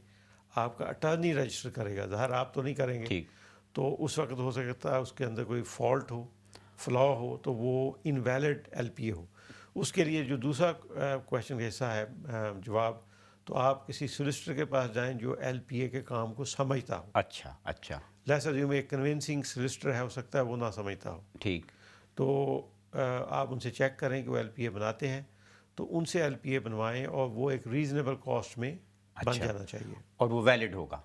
آپ کا اٹارنی رجسٹر کرے گا, ظاہر آپ تو نہیں کریں گے, ٹھیک, تو اس وقت ہو سکتا ہے اس کے اندر کوئی فالٹ ہو, فلا ہو, تو وہ انویلڈ ایل پی اے ہو. اس کے لیے جو دوسرا کویشچن کا حصہ ہے جواب, تو آپ کسی سولیسٹر کے پاس جائیں جو ایل پی اے کے کام کو سمجھتا ہو. اچھا, اچھا, لیٹس اسیوم ایک کنونسنگ سولیسٹر ہے, ہو سکتا ہے وہ نہ سمجھتا ہو. ٹھیک. تو آپ ان سے چیک کریں کہ وہ ایل پی اے بناتے ہیں, تو ان سے ایل پی اے بنوائیں, اور وہ ایک ریزنیبل کاسٹ میں بن جانا چاہیے, اور وہ ویلڈ ہوگا.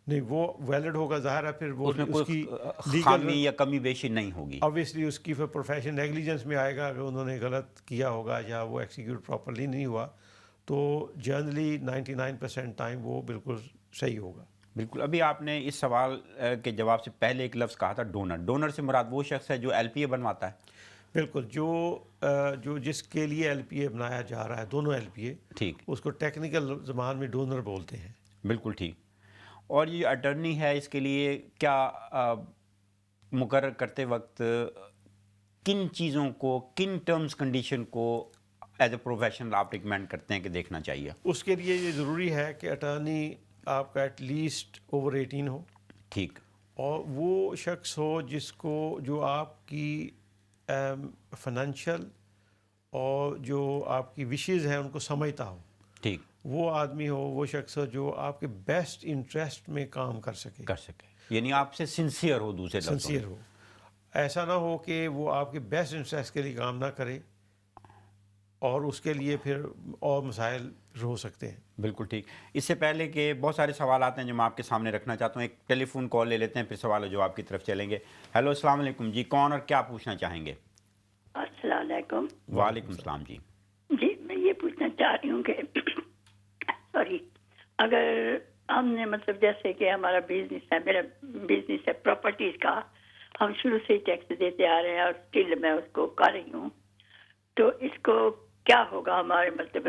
نہیں وہ ویلڈ ہوگا، ظاہر ہے پھر وہ اس میں اس کی کوئی خامی یا کمی بیشی نہیں ہوگی. obviously اس کی پھر پروفیشن نیگلیجنس میں آئے گا، اگر انہوں نے غلط کیا ہوگا یا وہ ایکسیکیوٹ پراپرلی نہیں ہوا تو جنرلی 99% ٹائم وہ بالکل صحیح ہوگا. بالکل. ابھی آپ نے اس سوال کے جواب سے پہلے ایک لفظ کہا تھا ڈونر. ڈونر سے مراد وہ شخص ہے جو ایل پی اے بنواتا ہے. بالکل، جو جس کے لیے ایل پی اے بنایا جا رہا ہے، دونوں ایل پی اے، ٹھیک. اس کو ٹیکنیکل زبان میں ڈونر بولتے ہیں. بالکل ٹھیک. اور یہ اٹرنی ہے، اس کے لیے کیا مقرر کرتے وقت کن چیزوں کو، کن ٹرمز کنڈیشن کو ایز اے پروفیشنل آپ ریکمینڈ کرتے ہیں کہ دیکھنا چاہیے؟ اس کے لیے یہ ضروری ہے کہ اٹارنی آپ کا ایٹ لیسٹ اوور 18 ہو. ٹھیک. اور وہ شخص ہو جو آپ کی فائنینشیل اور جو آپ کی وشز ہیں ان کو سمجھتا ہو. ٹھیک. وہ آدمی ہو، وہ شخص ہو جو آپ کے بیسٹ انٹرسٹ میں کام کر سکے. یعنی آپ سے سنسیئر ہو، دوسرے لفظوں میں. سنسیئر ہو. ایسا نہ ہو کہ وہ آپ کے بیسٹ انٹرسٹ کے لیے کام نہ کرے اور اس کے لیے پھر اور مسائل ہو سکتے ہیں. بالکل ٹھیک. اس سے پہلے کہ بہت سارے سوالات ہیں جو میں آپ کے سامنے رکھنا چاہتا ہوں، ایک ٹیلی فون کال لے لیتے ہیں، پھر سوال و جواب کی طرف چلیں گے. ہیلو، السلام علیکم جی، کون اور کیا پوچھنا چاہیں گے؟ السلام علیکم. وعلیکم السلام جی. جی میں یہ پوچھنا چاہ رہی ہوں کہ سوری، اگر ہم نے مطلب جیسے کہ ہمارا بزنس ہے، میرا بزنس ہے پراپرٹیز کا، ہم شروع سے ہی ٹیکس دیتے آ رہے ہیں اور اسٹل میں اس کو کر رہی ہوں، تو اس کو کیا ہوگا ہمارے مطلب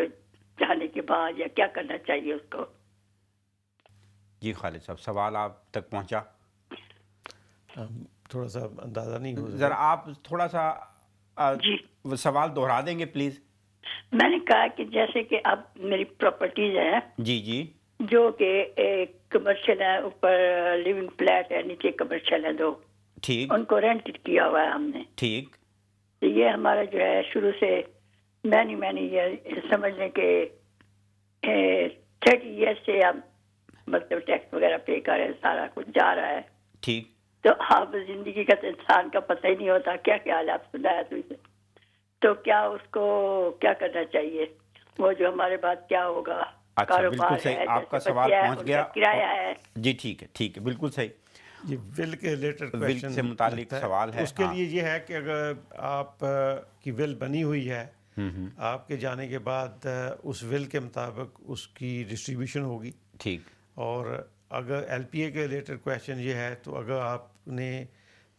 جانے کے بعد، یا کیا کرنا چاہیے اس کو؟ جی خالد صاحب، سوال آپ تک پہنچا؟ تھوڑا سا اندازہ نہیں ہو ذرا آپ تھوڑا سا جی سوال دہرا دیں گے پلیز؟ میں نے کہا کہ جیسے کہ اب میری پراپرٹیز ہیں جی جی. جو کہ ایک کمرشل ہے، اوپر لیونگ فلیٹ ہے، نیچے کمرشل ہے دو. ٹھیک. ان کو رینٹ کیا ہوا ہے ہم نے. ٹھیک. تو یہ ہمارا جو ہے شروع سے میں نے یہ سمجھ لیں کہ 30 ایئر سے ہم مطلب ٹیکس وغیرہ پے کر رہے ہیں، سارا کچھ جا رہا ہے. ٹھیک. تو آپ زندگی کا تو انسان کا پتہ ہی نہیں ہوتا کیا خیال ہے، آپ سنایا تو کیا اس کو کیا کرنا چاہیے؟ وہ جو ہمارے بعد کیا ہوگا؟ اچھا بالکل صحیح، آپ کا سوال پہنچ گیا. کرایہ ہے. جی ٹھیک ہے، ٹھیک ہے، بالکل صحیح. یہ ول کے ریلیٹڈ ول کویشچن سے متعلق سوال ہے. اس کے لیے یہ ہے کہ اگر آپ کی ول بنی ہوئی ہے، آپ کے جانے کے بعد اس ول کے مطابق اس کی ڈسٹریبیوشن ہوگی. ٹھیک. اور اگر ایل پی اے کے ریلیٹڈ کویشچن یہ ہے تو اگر آپ نے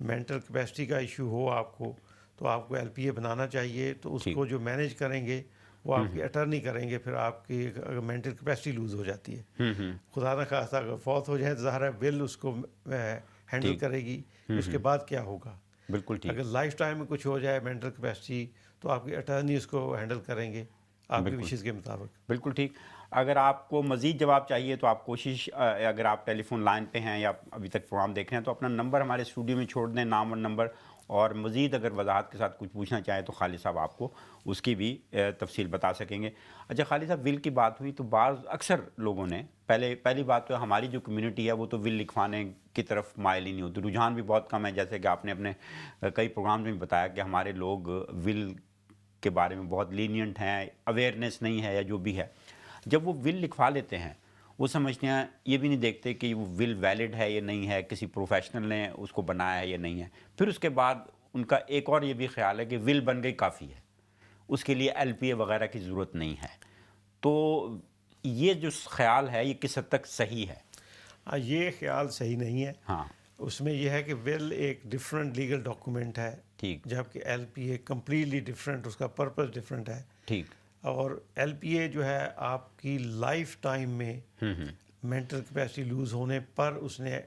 مینٹل کیپیسٹی کا ایشو ہو آپ کو، تو آپ کو ایل پی اے بنانا چاہیے. تو اس کو جو مینیج کریں گے وہ آپ کی اٹرنی کریں گے. پھر آپ کی اگر مینٹل کیپیسٹی لوز ہو جاتی ہے، خدا نہ خواستہ اگر فوت ہو جائے تو ظاہر ہے ول اس کو ہینڈل کرے گی اس کے بعد کیا ہوگا. بالکل ٹھیک. اگر لائف ٹائم میں کچھ ہو جائے مینٹل کیپیسٹی تو آپ کی اٹرنی اس کو ہینڈل کریں گے آپ کی وشز کے مطابق. بالکل ٹھیک. اگر آپ کو مزید جواب چاہیے تو آپ کوشش، اگر آپ ٹیلی فون لائن پہ ہیں یا ابھی تک پروگرام دیکھ رہے ہیں تو اپنا نمبر ہمارے اسٹوڈیو میں چھوڑ دیں، نام اور نمبر، اور مزید اگر وضاحت کے ساتھ کچھ پوچھنا چاہیں تو خالد صاحب آپ کو اس کی بھی تفصیل بتا سکیں گے. اچھا خالد صاحب، ول کی بات ہوئی تو اکثر لوگوں نے پہلی بات تو ہماری جو کمیونٹی ہے وہ تو ول لکھوانے کی طرف مائل ہی نہیں ہوتی، رجحان بھی بہت کم ہے. جیسے کہ آپ نے اپنے کئی پروگرام میں بتایا کہ ہمارے لوگ ول کے بارے میں بہت لینینٹ ہیں، اویئرنیس نہیں ہے یا جو بھی ہے. جب وہ ول لکھوا لیتے ہیں وہ سمجھتے ہیں، یہ بھی نہیں دیکھتے کہ وہ ول ویلڈ ہے یا نہیں ہے، کسی پروفیشنل نے اس کو بنایا ہے یا نہیں ہے. پھر اس کے بعد ان کا ایک اور یہ بھی خیال ہے کہ ول بن گئی کافی ہے، اس کے لیے ایل پی اے وغیرہ کی ضرورت نہیں ہے. تو یہ جو خیال ہے یہ کس حد تک صحیح ہے؟ یہ خیال صحیح نہیں ہے. ہاں. اس میں یہ ہے کہ ول ایک ڈفرینٹ لیگل ڈاکومنٹ ہے، ٹھیک. جبکہ L P A completely different, اس کا پرپز ڈفرینٹ ہے. ٹھیک. اور ایل پی اے جو ہے آپ کی لائف ٹائم میں مینٹل کیپیسٹی لوز ہونے پر اس نے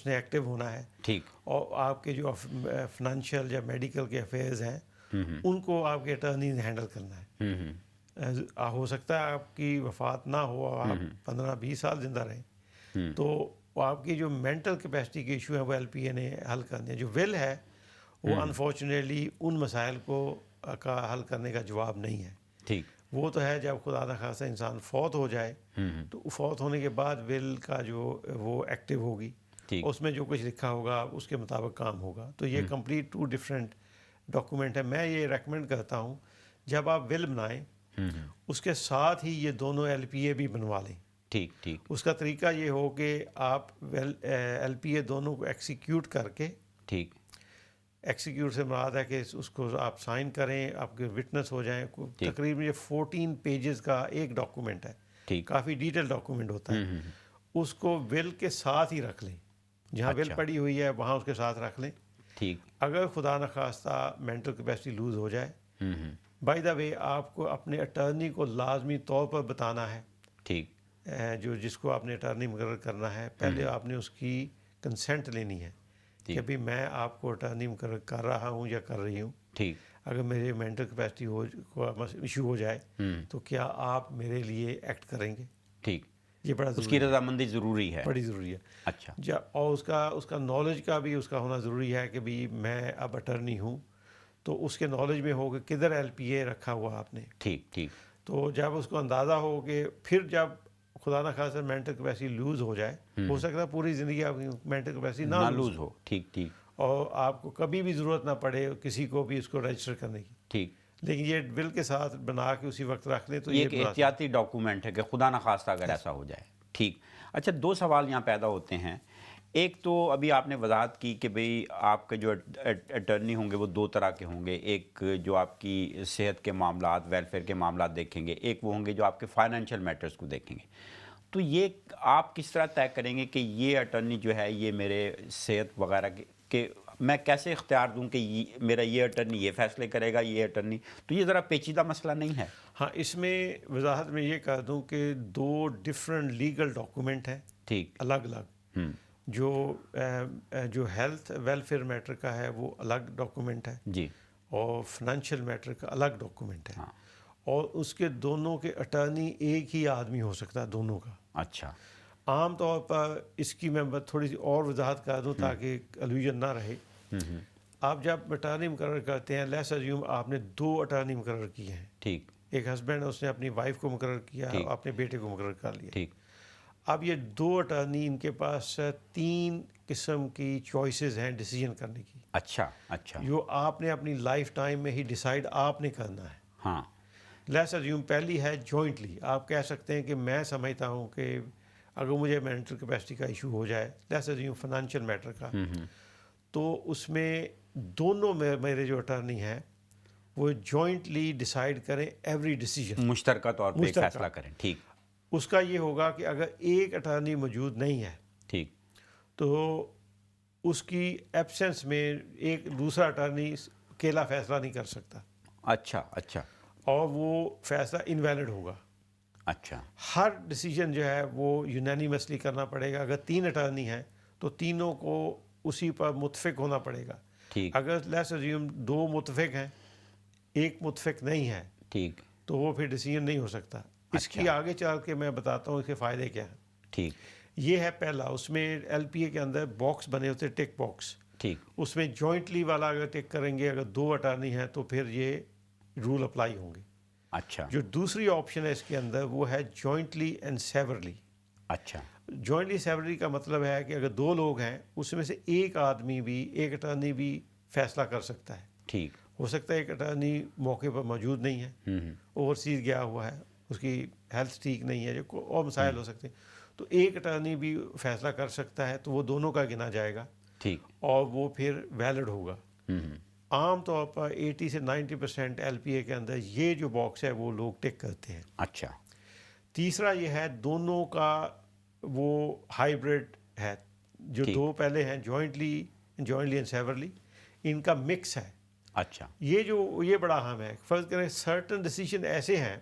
ایکٹیو ہونا ہے. ٹھیک. اور آپ کے جو فائنینشیل یا میڈیکل کے افیئرز ہیں ان کو آپ کے اٹرنی نے ہینڈل کرنا ہے. ہو سکتا ہے آپ کی وفات نہ ہو، آپ 15-20 سال زندہ رہیں، تو آپ کی جو مینٹل کیپیسٹی کے ایشو ہیں وہ ایل پی اے نے حل کرنے ہیں. جو ول ہے وہ انفارچونیٹلی ان مسائل کا حل کرنے کا جواب نہیں ہے. ٹھیک. وہ تو ہے جب خدا نہ خواستہ انسان فوت ہو جائے تو فوت ہونے کے بعد ول کا جو وہ ایکٹیو ہوگی، اس میں جو کچھ لکھا ہوگا اس کے مطابق کام ہوگا. تو یہ کمپلیٹ 2 ڈفرینٹ ڈاکومنٹ ہے. میں یہ ریکمینڈ کرتا ہوں جب آپ ول بنائیں اس کے ساتھ ہی یہ دونوں ایل پی اے بھی بنوا لیں. ٹھیک ٹھیک اس کا طریقہ یہ ہو کہ آپ ایل پی اے دونوں کو ایکسیکیوٹ کر کے، ٹھیک ایکسیکیوٹ سے مراد ہے کہ اس کو آپ سائن کریں، آپ کے وٹنس ہو جائیں. تقریباً یہ 14 پیجز کا ایک ڈاکومنٹ ہے، ٹھیک کافی ڈیٹیل ڈاکومنٹ ہوتا ہے. اس کو ول کے ساتھ ہی رکھ لیں، جہاں ول پڑی ہوئی ہے وہاں اس کے ساتھ رکھ لیں. ٹھیک اگر خدا نخواستہ مینٹل کیپیسٹی لوز ہو جائے، بائی دا وے آپ کو اپنے اٹارنی کو لازمی طور پر بتانا ہے، ٹھیک جس کو آپ نے اٹارنی مقرر کرنا ہے. پہلے آپ نے اس کی کنسنٹ لینی ہے کہ ابھی میں آپ کو اٹارنی مقرر کر رہا ہوں یا کر رہی ہوں. ٹھیک اگر میرے مینٹل کیپیسٹی ایشو ہو جائے تو کیا آپ میرے لیے ایکٹ کریں گے؟ ٹھیک یہ بڑا اس کی رضامندی ضروری ہے. بڑی ضروری ہے. اچھا اور اس کا نالج کا بھی اس کا ہونا ضروری ہے کہ بھی میں اب اٹرنی ہوں، تو اس کے نالج میں ہو کہ کدھر ایل پی اے رکھا ہوا آپ نے. ٹھیک ٹھیک تو جب اس کو اندازہ ہو کہ پھر جب خدا نخواستہ مینٹل کیپیسٹی لوز ہو جائے، ہو سکتا ہے پوری زندگی آپ کی مینٹل کیپیسٹی نہ لوز ہو. ٹھیک ٹھیک اور آپ کو کبھی بھی ضرورت نہ پڑے کسی کو بھی اس کو رجسٹر کرنے کی. ٹھیک لیکن یہ ول کے ساتھ بنا کے اسی وقت رکھ لیں تو یہ ایک احتیاطی ڈاکومنٹ ہے کہ خدا نخواستہ اگر ایسا ہو جائے. ٹھیک. اچھا 2 سوال یہاں پیدا ہوتے ہیں. ایک تو ابھی آپ نے وضاحت کی کہ بھئی آپ کے جو اٹرنی ہوں گے وہ 2 طرح کے ہوں گے. ایک جو آپ کی صحت کے معاملات، ویلفیئر کے معاملات دیکھیں گے، ایک وہ ہوں گے جو آپ کے فائنینشیل میٹرز کو دیکھیں گے. تو یہ آپ کس طرح طے کریں گے کہ یہ اٹرنی جو ہے یہ میرے صحت وغیرہ کے میں کیسے اختیار دوں کہ میرا یہ اٹرنی یہ فیصلے کرے گا، یہ اٹرنی؟ تو یہ ذرا پیچیدہ مسئلہ نہیں ہے؟ ہاں، اس میں وضاحت میں یہ کر دوں کہ 2 ڈفرینٹ لیگل ڈاکومنٹ ہیں، ٹھیک الگ الگ. جو ہیلتھ ویلفیئر میٹر کا ہے وہ الگ ڈاکومنٹ ہے جی، اور فائنینشیل میٹر کا الگ ڈاکومنٹ ہے. ہاں. اور اس کے دونوں کے اٹارنی ایک ہی آدمی ہو سکتا ہے دونوں کا. اچھا عام طور پر اس کی میں تھوڑی سی اور وضاحت کر دوں تاکہ الوژن نہ رہے. آپ جب اٹارنی مقرر کرتے ہیں، لیٹس اسیوم آپ نے 2 اٹارنی مقرر کیے ہیں. ٹھیک ایک ہسبینڈ اس نے اپنی وائف کو مقرر کیا، اپنے بیٹے کو مقرر کر لیا. ٹھیک اب یہ 2 اٹارنی، ان کے پاس 3 قسم کی چوائسیز ہیں ڈیسیجن کرنے کی. اچھا اچھا جو آپ نے اپنی لائف ٹائم میں ہی ڈیسائیڈ آپ نے کرنا ہے. ہاں لیٹس اسیوم پہلی ہے جوائنٹلی. آپ کہہ سکتے ہیں کہ میں سمجھتا ہوں کہ اگر مجھے مینٹل کیپیسٹی کا ایشو ہو جائے، لیٹس اسیوم فائنینشیل میٹر کا، تو اس میں دونوں میرے جو اٹارنی ہیں وہ جوائنٹلی ڈیسائیڈ کریں ایوری ڈیسیجن، مشترکہ طور پہ فیصلہ کریں. ٹھیک. اس کا یہ ہوگا کہ اگر ایک اٹارنی موجود نہیں ہے ٹھیک تو اس کی ایبسنس میں ایک دوسرا اٹارنی اکیلا فیصلہ نہیں کر سکتا. اچھا اچھا اور وہ فیصلہ انویلڈ ہوگا. اچھا ہر ڈیسیجن جو ہے وہ یونینیمسلی کرنا پڑے گا. اگر 3 اٹارنی ہیں تو تینوں کو اسی پر متفق ہونا پڑے گا. ٹھیک. اگر لیٹس اسیوم 2 متفق ہیں، ایک متفق نہیں ہے، ٹھیک تو وہ پھر ڈیسیجن نہیں ہو سکتا. اس کی آگے چل کے میں بتاتا ہوں اس کے فائدے کیا ہیں. ٹھیک. یہ ہے پہلا. اس میں ایل پی اے کے اندر باکس بنے ہوتے، ٹک باکس. ٹھیک. اس میں جوائنٹلی والا اگر ٹک کریں گے، اگر 2 اٹارنی ہیں تو پھر یہ رول اپلائی ہوں گے. اچھا جو دوسری آپشن ہے اس کے اندر وہ ہے جوائنٹلی اینڈ سیورلی. اچھا جوائنٹلی سیورلی کا مطلب ہے کہ اگر 2 لوگ ہیں، اس میں سے ایک آدمی بھی، ایک اٹارنی بھی فیصلہ کر سکتا ہے. ٹھیک. ہو سکتا ہے ایک اٹارنی موقع پر موجود نہیں ہے، اوورسیز گیا ہوا ہے، اس کی ہیلتھ ٹھیک نہیں ہے، جو اور مسائل ہو سکتے ہیں، تو ایک اٹارنی بھی فیصلہ کر سکتا ہے، تو وہ دونوں کا گنا جائے گا. ٹھیک. اور وہ پھر ویلڈ ہوگا. عام طور پر 80 سے 90% ایل پی اے کے اندر یہ جو باکس ہے وہ لوگ ٹک کرتے ہیں. اچھا. تیسرا یہ ہے دونوں کا وہ ہائیبرڈ ہے. جو 2 پہلے ہیں جوائنٹلی اینڈ سیورلی، ان کا مکس ہے. اچھا. یہ بڑا اہم ہے. فرض کریں سرٹن ڈیسیجن ایسے ہیں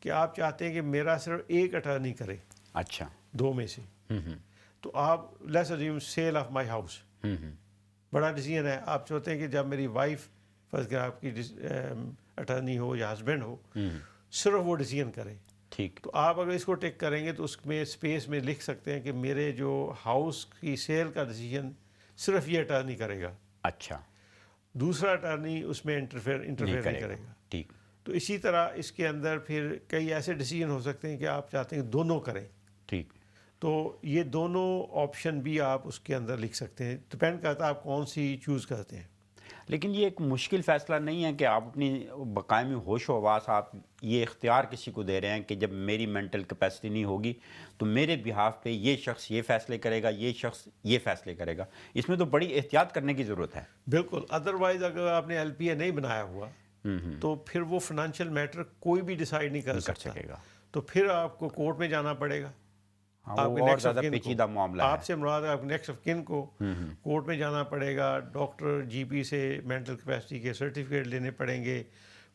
کہ آپ چاہتے ہیں کہ میرا صرف ایک اٹارنی کرے. اچھا. 2 میں سے. تو آپ let's assume sale of my house, بڑا ڈیسیجن ہے. آپ چاہتے ہیں کہ جب میری وائف، فرض کریں آپ کی اٹارنی ہو یا ہسبینڈ ہو، صرف وہ ڈیسیجن کرے. ٹھیک. تو آپ اگر اس کو ٹک کریں گے تو اس میں اسپیس میں لکھ سکتے ہیں کہ میرے جو ہاؤس کی سیل کا ڈیسیجن صرف یہ اٹارنی کرے گا. اچھا. دوسرا اٹارنی اس میں انٹرفیئر نہیں کرے گا. ٹھیک. تو اسی طرح اس کے اندر پھر کئی ایسے ڈیسیجن ہو سکتے ہیں کہ آپ چاہتے ہیں دونوں کریں. ٹھیک. تو یہ دونوں آپشن بھی آپ اس کے اندر لکھ سکتے ہیں. ڈپینڈ کرتا ہے آپ کون سی چوز کرتے ہیں. لیکن یہ ایک مشکل فیصلہ نہیں ہے کہ آپ اپنی بقائے میں ہوش و حواس آپ یہ اختیار کسی کو دے رہے ہیں کہ جب میری مینٹل کیپیسٹی نہیں ہوگی تو میرے بہاف پہ یہ شخص یہ فیصلے کرے گا، یہ شخص یہ فیصلے کرے گا. اس میں تو بڑی احتیاط کرنے کی ضرورت ہے. بالکل. ادروائز اگر آپ نے ایل پی اے نہیں بنایا ہوا تو پھر وہ فائنینشیل میٹر کوئی بھی ڈیسائیڈ نہیں کر سکے گا. تو پھر آپ کو کورٹ میں جانا پڑے گا. وہ اور زیادہ پیچیدہ معاملہ ہے. آپ سے مراد آپ نیکسٹ آف کن کو کورٹ میں جانا پڑے گا، ڈاکٹر جی پی سے مینٹل کیپیسٹی کے سرٹیفکیٹ لینے پڑیں گے،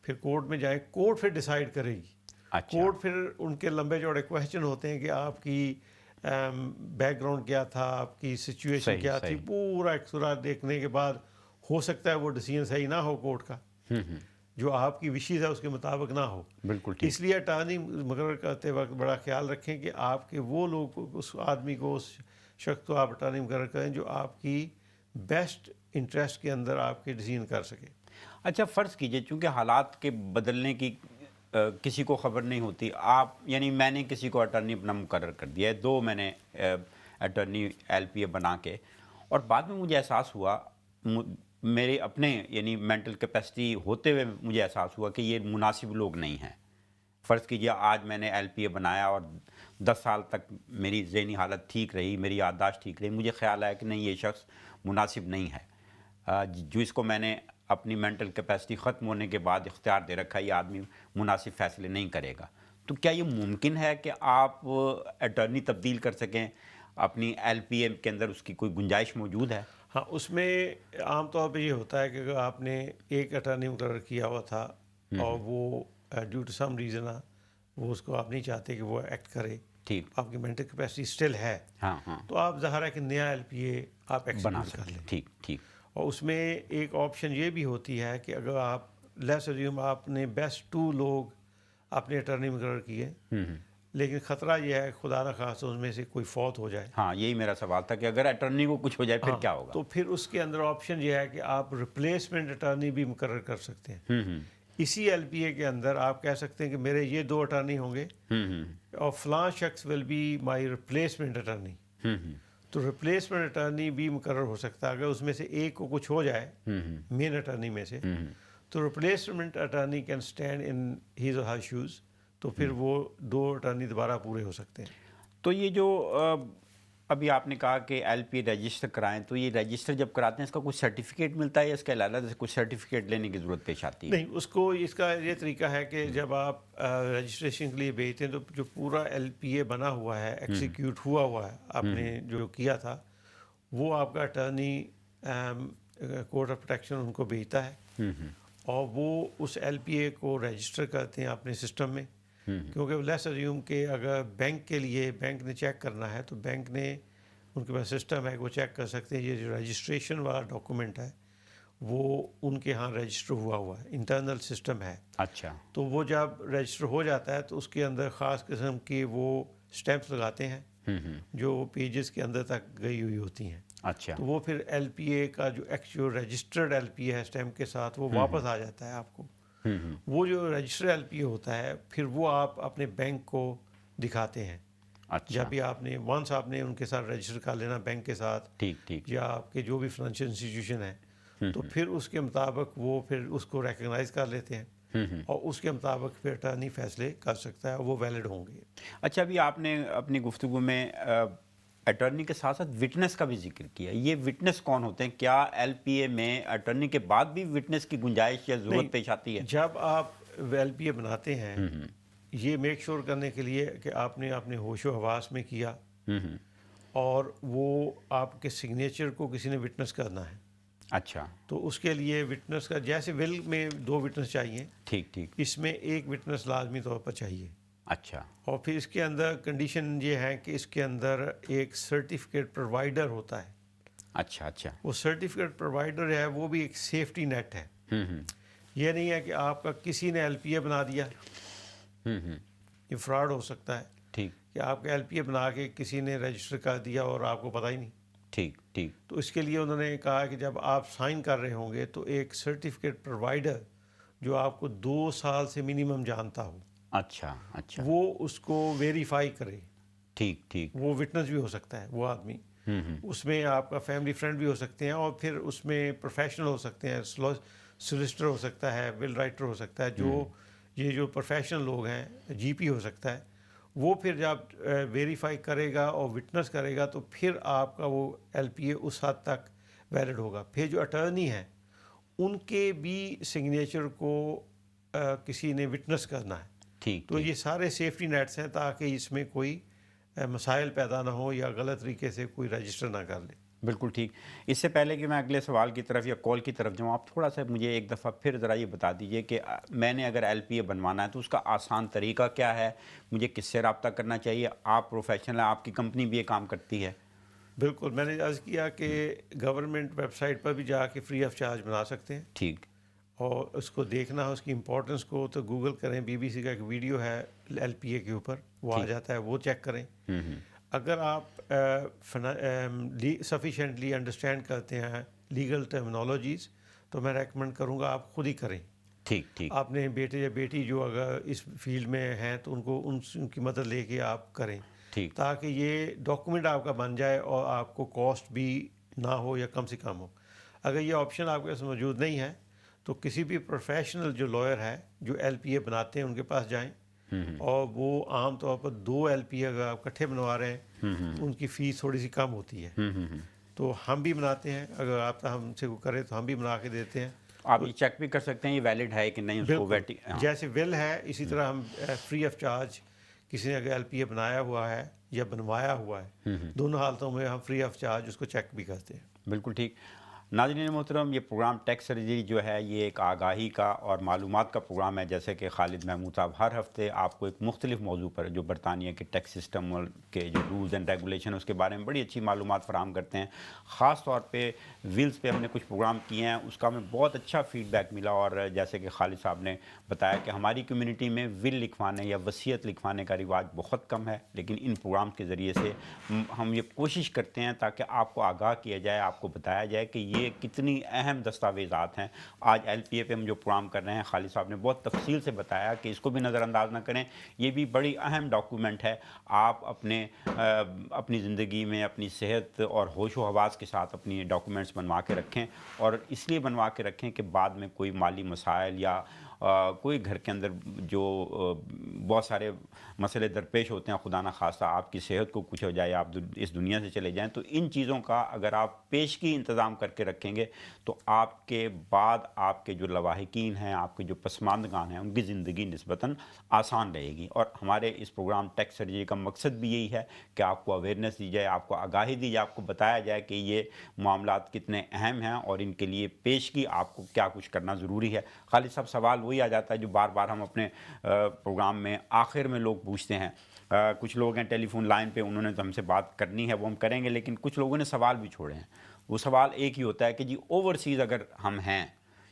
پھر کورٹ میں جائیں، کورٹ پھر ڈیسائیڈ کرے گی. کورٹ پھر ان کے لمبے چوڑے کویشچن ہوتے ہیں کہ آپ کی بیک گراؤنڈ کیا تھا، آپ کی سچویشن کیا تھی، پورا ایک سورا دیکھنے کے بعد ہو سکتا ہے وہ ڈیسیژن صحیح نہ ہو کورٹ کا، جو آپ کی وشیز ہے اس کے مطابق نہ ہو. بالکل. اس لیے اٹارنی مقرر کرتے وقت بڑا خیال رکھیں کہ آپ کے وہ لوگ اس آدمی کو، اس شخص کو آپ اٹارنی مقرر کریں جو آپ کی بیسٹ انٹرسٹ کے اندر آپ کے ڈیسیژن کر سکے. اچھا فرض کیجئے چونکہ حالات کے بدلنے کی کسی کو خبر نہیں ہوتی، آپ یعنی میں نے کسی کو اٹارنی اپنا مقرر کر دیا ہے، 2 میں نے اٹارنی ایل پی اے بنا کے، اور بعد میں مجھے احساس ہوا، میرے اپنے یعنی مینٹل کیپیسٹی ہوتے ہوئے مجھے احساس ہوا کہ یہ مناسب لوگ نہیں ہیں. فرض کیجئے آج میں نے ایل پی اے بنایا اور 10 سال تک میری ذہنی حالت ٹھیک رہی، میری یادداشت ٹھیک رہی، مجھے خیال آیا کہ نہیں یہ شخص مناسب نہیں ہے، جو اس کو میں نے اپنی مینٹل کیپیسٹی ختم ہونے کے بعد اختیار دے رکھا ہے، یہ آدمی مناسب فیصلے نہیں کرے گا. تو کیا یہ ممکن ہے کہ آپ اٹارنی تبدیل کر سکیں اپنی ایل پی اے کے اندر؟ اس کی کوئی گنجائش موجود ہے؟ ہاں، اس میں عام طور پہ یہ ہوتا ہے کہ اگر آپ نے ایک اٹارنی مقرر کیا ہوا تھا اور وہ ڈیو ٹو سم ریزن وہ اس کو آپ نہیں چاہتے کہ وہ ایکٹ کرے، ٹھیک، آپ کی مینٹل کیپیسٹی اسٹل ہے، ہاں تو آپ ظاہر ہے کہ نیا ایل پی اے آپ ایکسیکیوٹ کر لیں. ٹھیک ٹھیک. اور اس میں ایک آپشن یہ بھی ہوتی ہے کہ اگر آپ لیٹس اسیوم آپ نے بیسٹ 2 لوگ اپنے اٹارنی مقرر کیے، لیکن خطرہ یہ ہے خدا نخواستہ اس میں سے کوئی فوت ہو جائے. ہاں یہی میرا سوال تھا کہ اگر اٹارنی کو کچھ ہو جائے پھر کیا ہوگا؟ تو پھر اس کے اندر آپشن یہ ہے کہ آپ ریپلیسمنٹ اٹارنی بھی مقرر کر سکتے ہیں. اسی ایل پی اے کے اندر آپ کہہ سکتے ہیں کہ میرے یہ 2 اٹارنی ہوں گے اور فلاں شخص will be my replacement attorney. تو ریپلیسمنٹ اٹارنی بھی مقرر ہو سکتا ہے اگر اس میں سے ایک کو کچھ ہو جائے مین اٹارنی میں سے، تو replacement attorney can stand in his اور ہر شوز، تو پھر وہ 2 اٹارنی دوبارہ پورے ہو سکتے ہیں. تو یہ جو ابھی آپ نے کہا کہ ایل پی رجسٹر کرائیں، تو یہ رجسٹر جب کراتے ہیں اس کا کوئی سرٹیفکیٹ ملتا ہے یا اس کے علاوہ سے کوئی سرٹیفکیٹ لینے کی ضرورت پیش آتی ہے؟ نہیں، اس کا یہ طریقہ ہے کہ جب آپ رجسٹریشن کے لیے بھیجتے ہیں تو جو پورا ایل پی اے بنا ہوا ہے، ایکسیکیوٹ ہوا ہے، آپ نے جو کیا تھا وہ آپ کا اٹارنی کورٹ آف پروٹیکشن ان کو بھیجتا ہے اور وہ اس ایل پی اے کو رجسٹر کرتے ہیں اپنے سسٹم میں. کیونکہ لیٹس اسیوم کہ اگر بینک کے لیے بینک نے چیک کرنا ہے تو بینک نے ان کے پاس سسٹم ہے، وہ چیک کر سکتے ہیں یہ جو رجسٹریشن والا ڈاکومنٹ ہے وہ ان کے ہاں رجسٹر ہوا ہے، انٹرنل سسٹم ہے. اچھا. تو وہ جب رجسٹر ہو جاتا ہے تو اس کے اندر خاص قسم کی وہ اسٹیمپس لگاتے ہیں جو پیجز کے اندر تک گئی ہوئی ہوتی ہیں. اچھا. تو وہ پھر ایل پی اے کا جو ایکچوئل رجسٹرڈ ایل پی اے ہے اسٹیمپ کے ساتھ وہ واپس آ جاتا ہے آپ کو. وہ جو رجسٹر ایل پی اے ہوتا ہے پھر وہ آپ اپنے بینک کو دکھاتے ہیں. جب بھی آپ نے ونس آپ نے ان کے ساتھ رجسٹر کر لینا بینک کے ساتھ، ٹھیک ٹھیک، یا آپ کے جو بھی فائنینشیل انسٹیٹیوشن ہے، تو پھر اس کے مطابق وہ پھر اس کو ریکگنائز کر لیتے ہیں اور اس کے مطابق پھر اٹارنی فیصلے کر سکتا ہے، وہ ویلڈ ہوں گے. اچھا، ابھی آپ نے اپنی گفتگو میں اٹارنی کے ساتھ ساتھ وٹنس کا بھی ذکر کیا. یہ وٹنس کون ہوتے ہیں؟ کیا ایل پی اے میں اٹارنی کے بعد بھی وٹنس کی گنجائش یا ضرورت پیش آتی ہے؟ جب آپ ایل پی اے بناتے ہیں یہ میک شور کرنے کے لیے کہ آپ نے اپنے ہوش و حواس میں کیا اور وہ آپ کے سگنیچر کو کسی نے وٹنس کرنا ہے. اچھا. تو اس کے لیے وٹنس کا جیسے ول میں 2 وٹنس چاہیے، ٹھیک ٹھیک، اس میں 1 وٹنس لازمی طور پر چاہیے. اچھا. اور پھر اس کے اندر کنڈیشن یہ ہے کہ اس کے اندر ایک سرٹیفکیٹ پرووائڈر ہوتا ہے. اچھا اچھا. وہ سرٹیفکیٹ پرووائڈر ہے وہ بھی ایک سیفٹی نیٹ ہے. یہ نہیں ہے کہ آپ کا کسی نے ایل پی اے بنا دیا، یہ فراڈ ہو سکتا ہے. ٹھیک. کہ آپ کا ایل پی اے بنا کے کسی نے رجسٹر کر دیا اور آپ کو پتہ ہی نہیں. ٹھیک ٹھیک. تو اس کے لیے انہوں نے کہا کہ جب آپ سائن کر رہے ہوں گے تو ایک سرٹیفکیٹ پرووائڈر جو آپ کو 2 سال سے منیمم جانتا ہو، اچھا اچھا، وہ اس کو ویریفائی کرے. ٹھیک ٹھیک. وہ وٹنس بھی ہو سکتا ہے وہ آدمی. اس میں آپ کا فیملی فرینڈ بھی ہو سکتے ہیں، اور پھر اس میں پروفیشنل ہو سکتے ہیں، سولسٹر ہو سکتا ہے، ول رائٹر ہو سکتا ہے، یہ جو پروفیشنل لوگ ہیں، جی پی ہو سکتا ہے، وہ پھر جب ویریفائی کرے گا اور وٹنس کرے گا تو پھر آپ کا وہ ایل پی اے اس حد تک ویلڈ ہوگا. پھر جو اٹرنی ہیں ان کے بھی سگنیچر کو کسی نے وٹنس کرنا ہے. ٹھیک. تو یہ سارے سیفٹی نیٹس ہیں تاکہ اس میں کوئی مسائل پیدا نہ ہو یا غلط طریقے سے کوئی رجسٹر نہ کر لے. بالکل ٹھیک. اس سے پہلے کہ میں اگلے سوال کی طرف یا کال کی طرف جاؤں، آپ تھوڑا سا مجھے ایک دفعہ پھر ذرا یہ بتا دیجئے کہ میں نے اگر ایل پی اے بنوانا ہے تو اس کا آسان طریقہ کیا ہے، مجھے کس سے رابطہ کرنا چاہیے؟ آپ پروفیشنل ہیں، آپ کی کمپنی بھی یہ کام کرتی ہے. بالکل، میں نے عرض کیا کہ گورنمنٹ ویب سائٹ پر بھی جا کے فری آف چارج بنا سکتے ہیں. ٹھیک. اور اس کو دیکھنا ہے اس کی امپورٹنس کو تو گوگل کریں، بی بی سی کا ایک ویڈیو ہے ایل پی اے کے اوپر، وہ آ جاتا ہے، وہ چیک کریں. اگر آپ سفیشینٹلی انڈرسٹینڈ کرتے ہیں لیگل ٹرمنالوجیز تو میں ریکمنڈ کروں گا آپ خود ہی کریں. ٹھیک ٹھیک. اپنے بیٹے یا بیٹی جو اگر اس فیلڈ میں ہیں تو ان کو ان کی مدد لے کے آپ کریں، ٹھیک، تاکہ یہ ڈاکومنٹ آپ کا بن جائے اور آپ کو کاسٹ بھی نہ ہو یا کم سے کم ہو. اگر یہ آپشن آپ کے پاس موجود نہیں ہے تو کسی بھی پروفیشنل جو لائر ہے جو ایل پی اے بناتے ہیں ان کے پاس جائیں، اور وہ عام طور پر 2 ایل پی اے اگر آپ اکٹھے بنوا رہے ہیں تو ان کی فیس تھوڑی سی کم ہوتی ہے. تو ہم بھی بناتے ہیں، اگر آپ ہم سے کرے تو ہم بھی بنا کے دیتے ہیں. آپ یہ چیک بھی کر سکتے ہیں یہ ویلڈ ہے کہ نہیں. اس کو جیسے ول ہے اسی طرح ہم فری آف چارج کسی نے اگر ایل پی اے بنایا ہوا ہے یا بنوایا ہوا ہے، دونوں حالتوں میں ہم فری آف چارج اس کو چیک بھی کرتے ہیں. بالکل ٹھیک. ناظرین محترم، یہ پروگرام ٹیکس سرجری جو ہے یہ ایک آگاہی کا اور معلومات کا پروگرام ہے. جیسے کہ خالد محمود صاحب ہر ہفتے آپ کو ایک مختلف موضوع پر جو برطانیہ کے ٹیکس سسٹم کے جو رولز اینڈ ریگولیشن اس کے بارے میں بڑی اچھی معلومات فراہم کرتے ہیں. خاص طور پہ ویلز پہ ہم نے کچھ پروگرام کیے ہیں، اس کا ہمیں بہت اچھا فیڈ بیک ملا. اور جیسے کہ خالد صاحب نے بتایا کہ ہماری کمیونٹی میں ول لکھوانے یا وصیت لکھوانے کا رواج بہت کم ہے، لیکن ان پروگرام کے ذریعے سے ہم یہ کوشش کرتے ہیں تاکہ آپ کو آگاہ کیا جائے، آپ کو بتایا جائے کہ یہ کتنی اہم دستاویزات ہیں. آج ایل پی اے پہ ہم جو پروگرام کر رہے ہیں، خالد صاحب نے بہت تفصیل سے بتایا کہ اس کو بھی نظر انداز نہ کریں. یہ بھی بڑی اہم ڈاکومنٹ ہے. آپ اپنی زندگی میں اپنی صحت اور ہوش و حواس کے ساتھ اپنی ڈاکومنٹس بنوا کے رکھیں، اور اس لیے بنوا کے رکھیں کہ بعد میں کوئی مالی مسائل یا کوئی گھر کے اندر جو بہت سارے مسئلے درپیش ہوتے ہیں، خدا نہ خواستہ آپ کی صحت کو کچھ ہو جائے، آپ اس دنیا سے چلے جائیں، تو ان چیزوں کا اگر آپ پیشگی انتظام کر کے رکھیں گے تو آپ کے بعد آپ کے جو لواحقین ہیں، آپ کے جو پسماندگان ہیں، ان کی زندگی نسبتاً آسان رہے گی. اور ہمارے اس پروگرام ٹیکس سرجری کا مقصد بھی یہی ہے کہ آپ کو اویئرنیس دی جائے، آپ کو آگاہی دی جائے، آپ کو بتایا جائے کہ یہ معاملات کتنے اہم ہیں اور ان کے لیے پیشگی آپ کو کیا کچھ کرنا ضروری ہے. خالد صاحب، سوال وہی آ جاتا ہے جو بار بار ہم اپنے پروگرام میں آخر میں لوگ پوچھتے ہیں. کچھ لوگ ہیں ٹیلی فون لائن پہ، انہوں نے تو ہم سے بات کرنی ہے، وہ ہم کریں گے، لیکن کچھ لوگوں نے سوال بھی چھوڑے ہیں. وہ سوال ایک ہی ہوتا ہے کہ جی اوورسیز اگر ہم ہیں،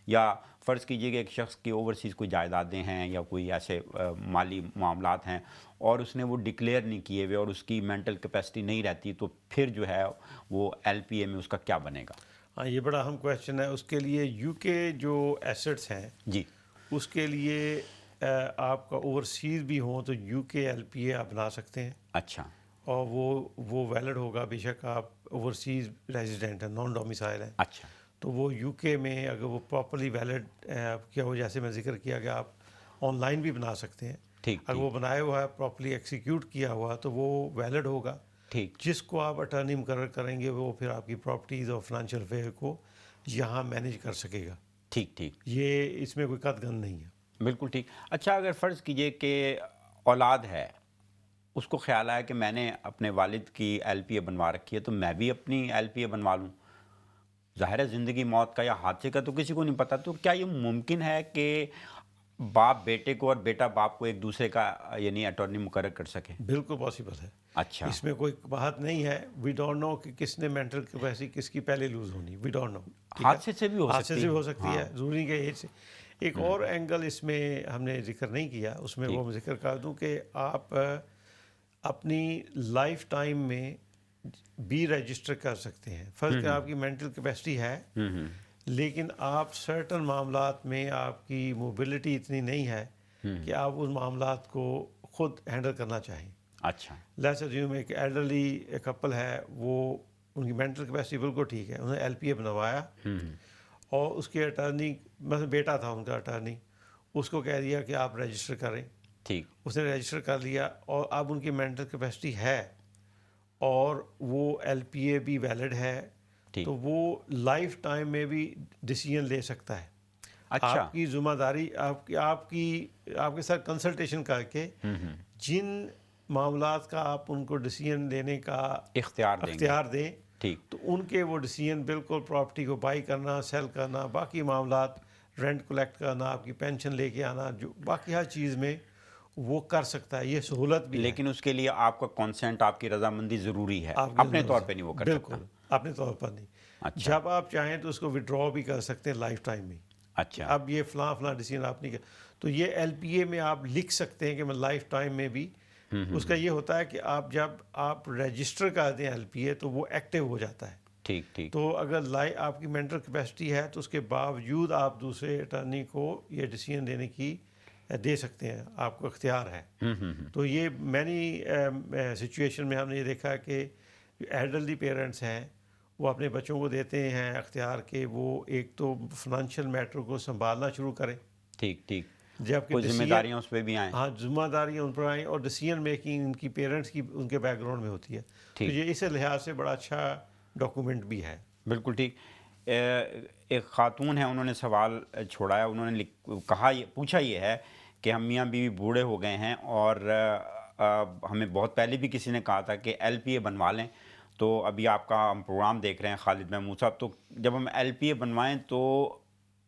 یا فرض کیجئے کہ ایک شخص کی اوورسیز کوئی جائیدادیں ہیں یا کوئی ایسے مالی معاملات ہیں اور اس نے وہ ڈکلیئر نہیں کیے ہوئے اور اس کی مینٹل کیپیسٹی نہیں رہتی، تو پھر جو ہے وہ ایل پی اے میں اس کا کیا بنے گا؟ ہاں، یہ بڑا اہم کویشچن ہے. اس کے لیے یو کے جو ایسٹس ہیں جی، اس کے لیے آپ کا اوورسیز بھی ہوں تو یو کے ایل پی اے آپ بنا سکتے ہیں. اچھا. اور وہ ویلڈ ہوگا، بے شک آپ اوورسیز ریزیڈنٹ ہیں، نان ڈومیسائل ہیں. اچھا. تو وہ یو کے میں اگر وہ پراپرلی ویلڈ کیا ہو، جیسے میں ذکر کیا کہ آپ آن لائن بھی بنا سکتے ہیں. ٹھیک. اگر وہ بنایا ہوا ہے، پراپرلی ایکسیکیوٹ کیا ہوا تو وہ ویلڈ ہوگا. ٹھیک. جس کو آپ اٹارنی مقرر کریں گے وہ پھر آپ کی پراپرٹیز اور فائنینشیل افیئر کو یہاں مینیج کر سکے گا. ٹھیک ٹھیک. یہ اس میں کوئی قطغن نہیں ہے. بالکل ٹھیک. اچھا، اگر فرض کیجئے کہ اولاد ہے، اس کو خیال آیا کہ میں نے اپنے والد کی ایل پی اے بنوا رکھی ہے تو میں بھی اپنی ایل پی اے بنوا لوں. ظاہر ہے زندگی موت کا یا حادثے کا تو کسی کو نہیں پتہ، تو کیا یہ ممکن ہے کہ باپ بیٹے کو اور بیٹا باپ کو ایک دوسرے کا یعنی اٹارنی مقرر کر سکے؟ بالکل پاسبل ہے. اچھا. اس میں کوئی بات نہیں ہے. وی ڈونٹ نو کہ کس نے مینٹل کیپیسٹی کس کی پہلے لوز ہونی. We don't know. حادثے سے بھی ہو سکتی ہے. حادثے سے بھی ہو سکتی ہے، ضروری کہ ایج سے. ایک اور اینگل اس میں ہم نے ذکر نہیں کیا، اس میں وہ میں ذکر کر دوں کہ آپ اپنی لائف ٹائم میں بھی رجسٹر کر سکتے ہیں. فرض کہ آپ کی مینٹل کیپیسٹی ہے لیکن آپ سرٹن معاملات میں آپ کی موبلٹی اتنی نہیں ہے کہ آپ اس معاملات کو خود ہینڈل کرنا چاہیں. اچھا. لیٹس اسیوم ایک ایلڈرلی کپل ہے، وہ ان کی مینٹل کیپیسٹی بالکل ٹھیک ہے, انہوں نے LPA بنوایا اور اس کے اٹارنی مثلا بیٹا تھا ان کا اٹارنی, اس کو کہہ دیا کہ آپ رجسٹر کریں, ٹھیک, اس نے رجسٹر کر لیا اور اب ان کی مینٹل کیپیسٹی ہے اور وہ LPA بھی ویلڈ ہے, تو وہ لائف ٹائم میں بھی ڈیسیژن لے سکتا ہے. اچھا, آپ کی ذمہ داری آپ کے ساتھ کنسلٹیشن کر کے جن معاملات کا آپ ان کو ڈیسیژن لینے کا اختیار دیں, ٹھیک, تو ان کے وہ ڈیسیژن بالکل پراپرٹی کو بائی کرنا, سیل کرنا, باقی معاملات, رینٹ کلیکٹ کرنا, آپ کی پینشن لے کے آنا, جو باقی ہر چیز میں وہ کر سکتا ہے. یہ سہولت بھی لیکن اس کے لیے آپ کا کنسنٹ, آپ کی رضامندی ضروری ہے, اپنے طور پہ نہیں وہ کر سکتا. بالکل اپنے طور پر نہیں. جب آپ چاہیں تو اس کو وڈرا بھی کر سکتے ہیں لائف ٹائم میں. اچھا, اب یہ فلاں ڈیسیژن آپ نہیں کر, تو یہ LPA میں آپ لکھ سکتے ہیں کہ میں لائف ٹائم میں بھی. اس کا یہ ہوتا ہے کہ آپ جب آپ رجسٹر کر دیں LPA تو وہ ایکٹیو ہو جاتا ہے. ٹھیک ٹھیک, تو اگر آپ کی مینٹل کیپیسٹی ہے تو اس کے باوجود آپ دوسرے اٹارنی کو یہ ڈیسیژن دینے کی دے سکتے ہیں, آپ کو اختیار ہے. تو یہ مینی سچویشن میں ہم نے یہ دیکھا کہ جو ایلڈرلی پیرنٹس ہیں وہ اپنے بچوں کو دیتے ہیں اختیار کہ وہ ایک تو فنانشیل میٹر کو سنبھالنا شروع کریں. ٹھیک ٹھیک, جب کوئی ذمہ داریاں اس پہ بھی آئیں. ہاں, ذمہ داریاں ان پر آئیں اور ڈیسیژن میکنگ ان کی پیرنٹس کی ان کے بیک گراؤنڈ میں ہوتی ہے. تو یہ اس لحاظ سے بڑا اچھا ڈاکومنٹ بھی ہے. بالکل ٹھیک. ایک خاتون ہے, انہوں نے سوال چھوڑا ہے, انہوں نے پوچھا یہ ہے کہ ہم میاں بیوی بوڑھے ہو گئے ہیں اور ہمیں بہت پہلے بھی کسی نے کہا تھا کہ LPA بنوا لیں, تو ابھی آپ کا ہم پروگرام دیکھ رہے ہیں خالد محمود صاحب, تو جب ہم LPA بنوائیں تو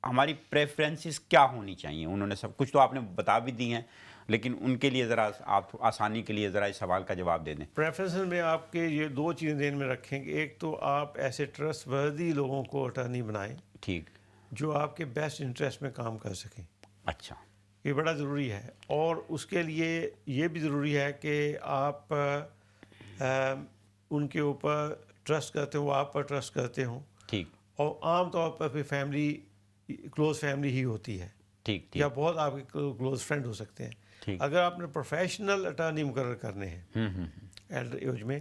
ہماری پریفرنسز کیا ہونی چاہیے؟ انہوں نے سب کچھ تو آپ نے بتا بھی دی ہیں, لیکن ان کے لیے ذرا آپ آسانی کے لیے ذرا اس سوال کا جواب دے دیں. پریفرنس میں آپ کے یہ دو چیزیں ذہن میں رکھیں کہ ایک تو آپ ایسے ٹرسٹ وردی لوگوں کو اٹارنی بنائیں, ٹھیک, جو آپ کے بیسٹ انٹرسٹ میں کام کر سکیں. اچھا, یہ بڑا ضروری ہے. اور اس کے لیے یہ بھی ضروری ہے کہ آپ ان کے اوپر ٹرسٹ کرتے ہوں, وہ آپ پر ٹرسٹ کرتے ہوں. ٹھیک, اور عام طور پر پھر فیملی کلوز فیملی ہی ہوتی ہے, ٹھیک, یا بہت آپ کے کلوز فرینڈ ہو سکتے ہیں. ٹھیک, اگر آپ نے پروفیشنل اٹارنی مقرر کرنے ہیں ایلڈر ایج میں,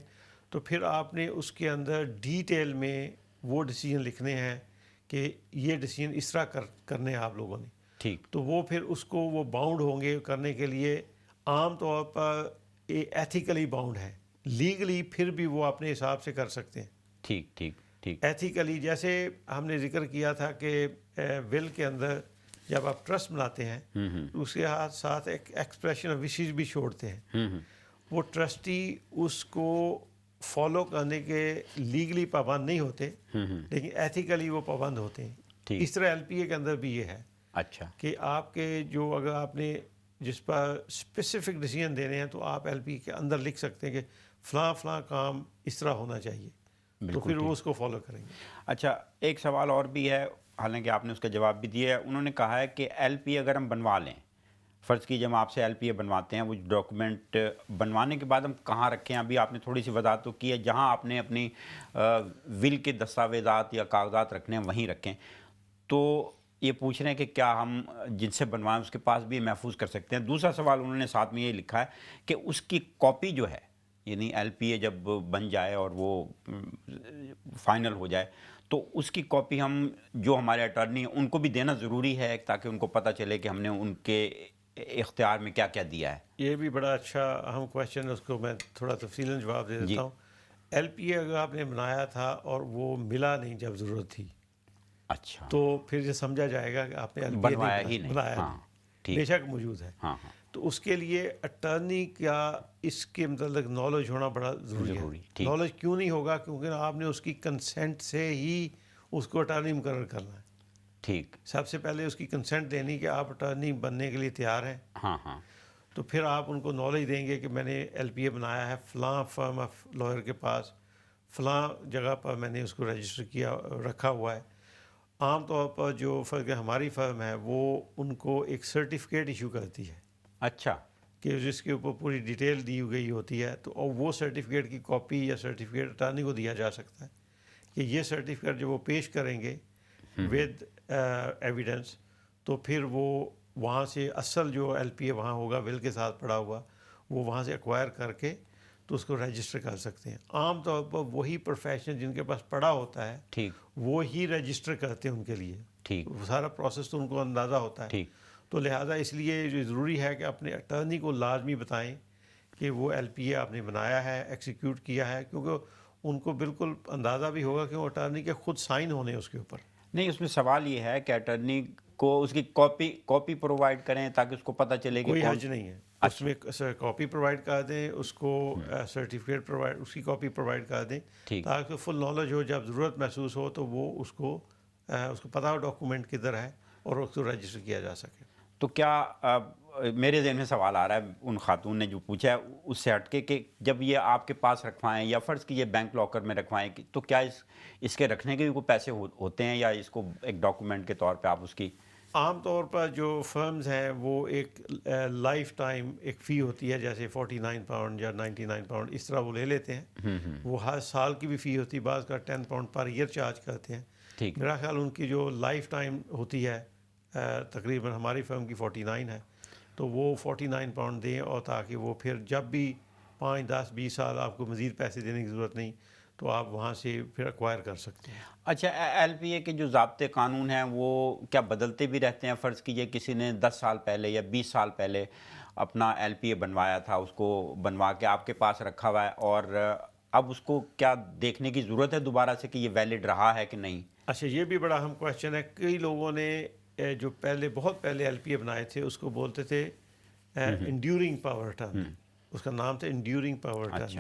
تو پھر آپ نے اس کے اندر ڈیٹیل میں وہ ڈیسیژن لکھنے ہیں کہ یہ ڈیسیژن اس طرح کرنے ہیں آپ لوگوں نے. ٹھیک, تو وہ پھر اس کو وہ باؤنڈ ہوں گے کرنے کے لیے. عام طور پر ایتھیکلی باؤنڈ ہے, لیگلی پھر بھی وہ اپنے حساب سے کر سکتے ہیں. ٹھیک, ٹھیک, ٹھیک, ایتھیکلی جیسے ہم نے ذکر کیا تھا کہ ول کے اندر جب آپ ٹرسٹ بناتے ہیں تو اس کے ساتھ ایک ایکسپریشن آف وشز بھی چھوڑتے ہیں. وہ ٹرسٹی اس کو فالو کرنے کے لیگلی پابند نہیں ہوتے, لیکن ایتھیکلی وہ پابند ہوتے ہیں. اس طرح LPA کے اندر بھی یہ ہے. اچھا, کہ آپ کے جو اگر آپ نے جس پر اسپیسیفک ڈیسیژن دینے ہیں تو آپ LPA کے اندر لکھ سکتے ہیں کہ فلاں کام اس طرح ہونا چاہیے, تو پھر وہ اس کو فالو کریں گے. اچھا, ایک سوال اور بھی ہے, حالانکہ آپ نے اس کا جواب بھی دیا ہے. انہوں نے کہا ہے کہ LPA اگر ہم بنوا لیں, فرض کیجیے ہم آپ سے LPA بنواتے ہیں, وہ ڈاکومنٹ بنوانے کے بعد ہم کہاں رکھیں؟ ابھی آپ نے تھوڑی سی وضاحت تو کی ہے, جہاں آپ نے اپنی ول کے دستاویزات یا کاغذات رکھنے ہیں وہیں رکھیں. تو یہ پوچھ رہے ہیں کہ کیا ہم جن سے بنوائیں اس کے پاس بھی محفوظ کر سکتے ہیں؟ دوسرا سوال انہوں نے ساتھ میں یہ لکھا ہے کہ اس کی کاپی جو ہے, یعنی LPA جب بن جائے اور وہ فائنل ہو جائے تو اس کی کاپی ہم جو ہمارے اٹارنی ہیں ان کو بھی دینا ضروری ہے, تاکہ ان کو پتہ چلے کہ ہم نے ان کے اختیار میں کیا کیا دیا ہے. یہ بھی بڑا اچھا اہم کویشچن ہے, اس کو میں تھوڑا تفصیلاً جواب دے دیتا ہوں. LPA اگر آپ نے بنایا تھا اور وہ ملا نہیں جب ضرورت تھی, اچھا, تو پھر یہ سمجھا جائے گا کہ آپ نے LPA بنوایا ہی نہیں. بنایا بے شک موجود ہے. تو اس کے لیے اٹارنی کا اس کے متعلق نالج ہونا بڑا ضروری ہے. نالج کیوں نہیں ہوگا؟ کیونکہ آپ نے اس کی کنسنٹ سے ہی اس کو اٹارنی مقرر کرنا ہے. ٹھیک, سب سے پہلے اس کی کنسنٹ دینی کہ آپ اٹارنی بننے کے لیے تیار ہیں. تو پھر آپ ان کو نالج دیں گے کہ میں نے LPA بنایا ہے فلاں فرم آف لائر کے پاس, فلاں جگہ پر میں نے اس کو رجسٹر کیا رکھا ہوا ہے. عام طور پر جو ہماری فرم ہے وہ ان کو ایک سرٹیفکیٹ ایشو کرتی ہے. اچھا, کہ جس کے اوپر پوری ڈیٹیل دی گئی ہوتی ہے, تو وہ سرٹیفکیٹ کی کاپی یا سرٹیفکیٹ اٹارنی کو دیا جا سکتا ہے کہ یہ سرٹیفکیٹ جو وہ پیش کریں گے ود ایویڈنس, تو پھر وہ وہاں سے اصل جو LPA وہاں ہوگا ول کے ساتھ پڑا ہوا, وہ وہاں سے ایکوائر کر کے تو اس کو رجسٹر کر سکتے ہیں. عام طور پر وہی پروفیشن جن کے پاس پڑا ہوتا ہے ٹھیک وہ ہی رجسٹر کرتے ہیں ان کے لیے. ٹھیک وہ سارا پروسیس تو ان کو اندازہ ہوتا ہے. ٹھیک. تو لہٰذا اس لیے جو ضروری ہے کہ اپنے اٹارنی کو لازمی بتائیں کہ وہ ایل پی اے آپ نے بنایا ہے, ایکسیکیوٹ کیا ہے, کیونکہ ان کو بالکل اندازہ بھی ہوگا کہ وہ اٹارنی کے خود سائن ہونے اس کے اوپر. نہیں, اس میں سوال یہ ہے کہ اٹرنی کو اس کی کاپی پرووائڈ کریں تاکہ اس کو پتہ چلے کہ کوئی حرج نہیں ہے. اس میں کاپی پرووائڈ کر دیں, اس کو سرٹیفکیٹ پرووائڈ, اس کی کاپی پرووائڈ کر دیں تاکہ فل نالج ہو. جب ضرورت محسوس ہو تو وہ اس کو پتہ ہو ڈاکومنٹ کدھر ہے اور اس کو رجسٹر کیا جا سکے. تو کیا میرے ذہن میں سوال آ رہا ہے ان خاتون نے جو پوچھا ہے اس سے ہٹ کے, کہ جب یہ آپ کے پاس رکھوائیں یا فرض کیجیے بینک لاکر میں رکھوائیں, تو کیا اس کے رکھنے کے بھی کوئی پیسے ہوتے ہیں یا اس کو ایک ڈاکومنٹ کے طور پہ آپ اس کی؟ عام طور پر جو فرمز ہیں وہ ایک لائف ٹائم ایک فی ہوتی ہے, جیسے 49 پاؤنڈ یا 99 پاؤنڈ اس طرح وہ لے لیتے ہیں. وہ ہر سال کی بھی فی ہوتی ہے, بعض کا 10 پاؤنڈ پر ایئر چارج کرتے ہیں. میرا خیال ان کی جو لائف ٹائم ہوتی ہے تقریباً ہماری فرم کی 49 ہے, تو وہ 49 پاؤنڈ دیں, اور تاکہ وہ پھر جب بھی 5, 10, 20 سال آپ کو مزید پیسے دینے کی ضرورت نہیں تو آپ وہاں سے پھر ایکوائر کر سکتے ہیں. اچھا, ایل پی اے کے جو ضابطے قانون ہیں وہ کیا بدلتے بھی رہتے ہیں؟ فرض کیجئے کسی نے 10 سال پہلے یا 20 سال پہلے اپنا ایل پی اے بنوایا تھا, اس کو بنوا کے آپ کے پاس رکھا ہوا ہے, اور اب اس کو کیا دیکھنے کی ضرورت ہے دوبارہ سے کہ یہ ویلڈ رہا ہے کہ نہیں؟ اچھا, یہ بھی بڑا اہم کویشچن ہے. کئی لوگوں نے جو بہت پہلے ایل پی اے بنائے تھے اس کو بولتے تھے انڈیورنگ پاور ٹرن. اس کا نام تھا انڈیورنگ پاور ٹرن.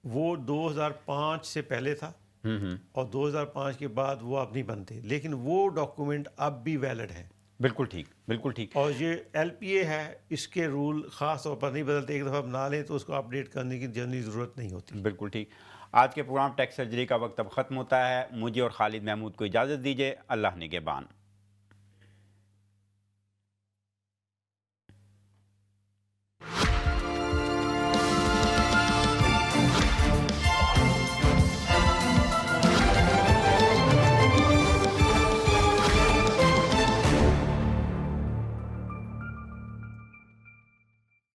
وہ 2005 سے پہلے تھا اور 2005 کے بعد وہ اب نہیں بنتے, لیکن وہ ڈاکومنٹ اب بھی ویلڈ ہے. بالکل ٹھیک, بالکل ٹھیک. اور یہ ایل پی اے ہے, اس کے رول خاص طور پر نہیں بدلتے. ایک دفعہ بنا لیں تو اس کو اپڈیٹ کرنے کی جنرلی ضرورت نہیں ہوتی. بالکل ٹھیک. آج کے پروگرام ٹیکس سرجری کا وقت اب ختم ہوتا ہے. مجھے اور خالد محمود کو اجازت دیجیے. اللہ نگہبان.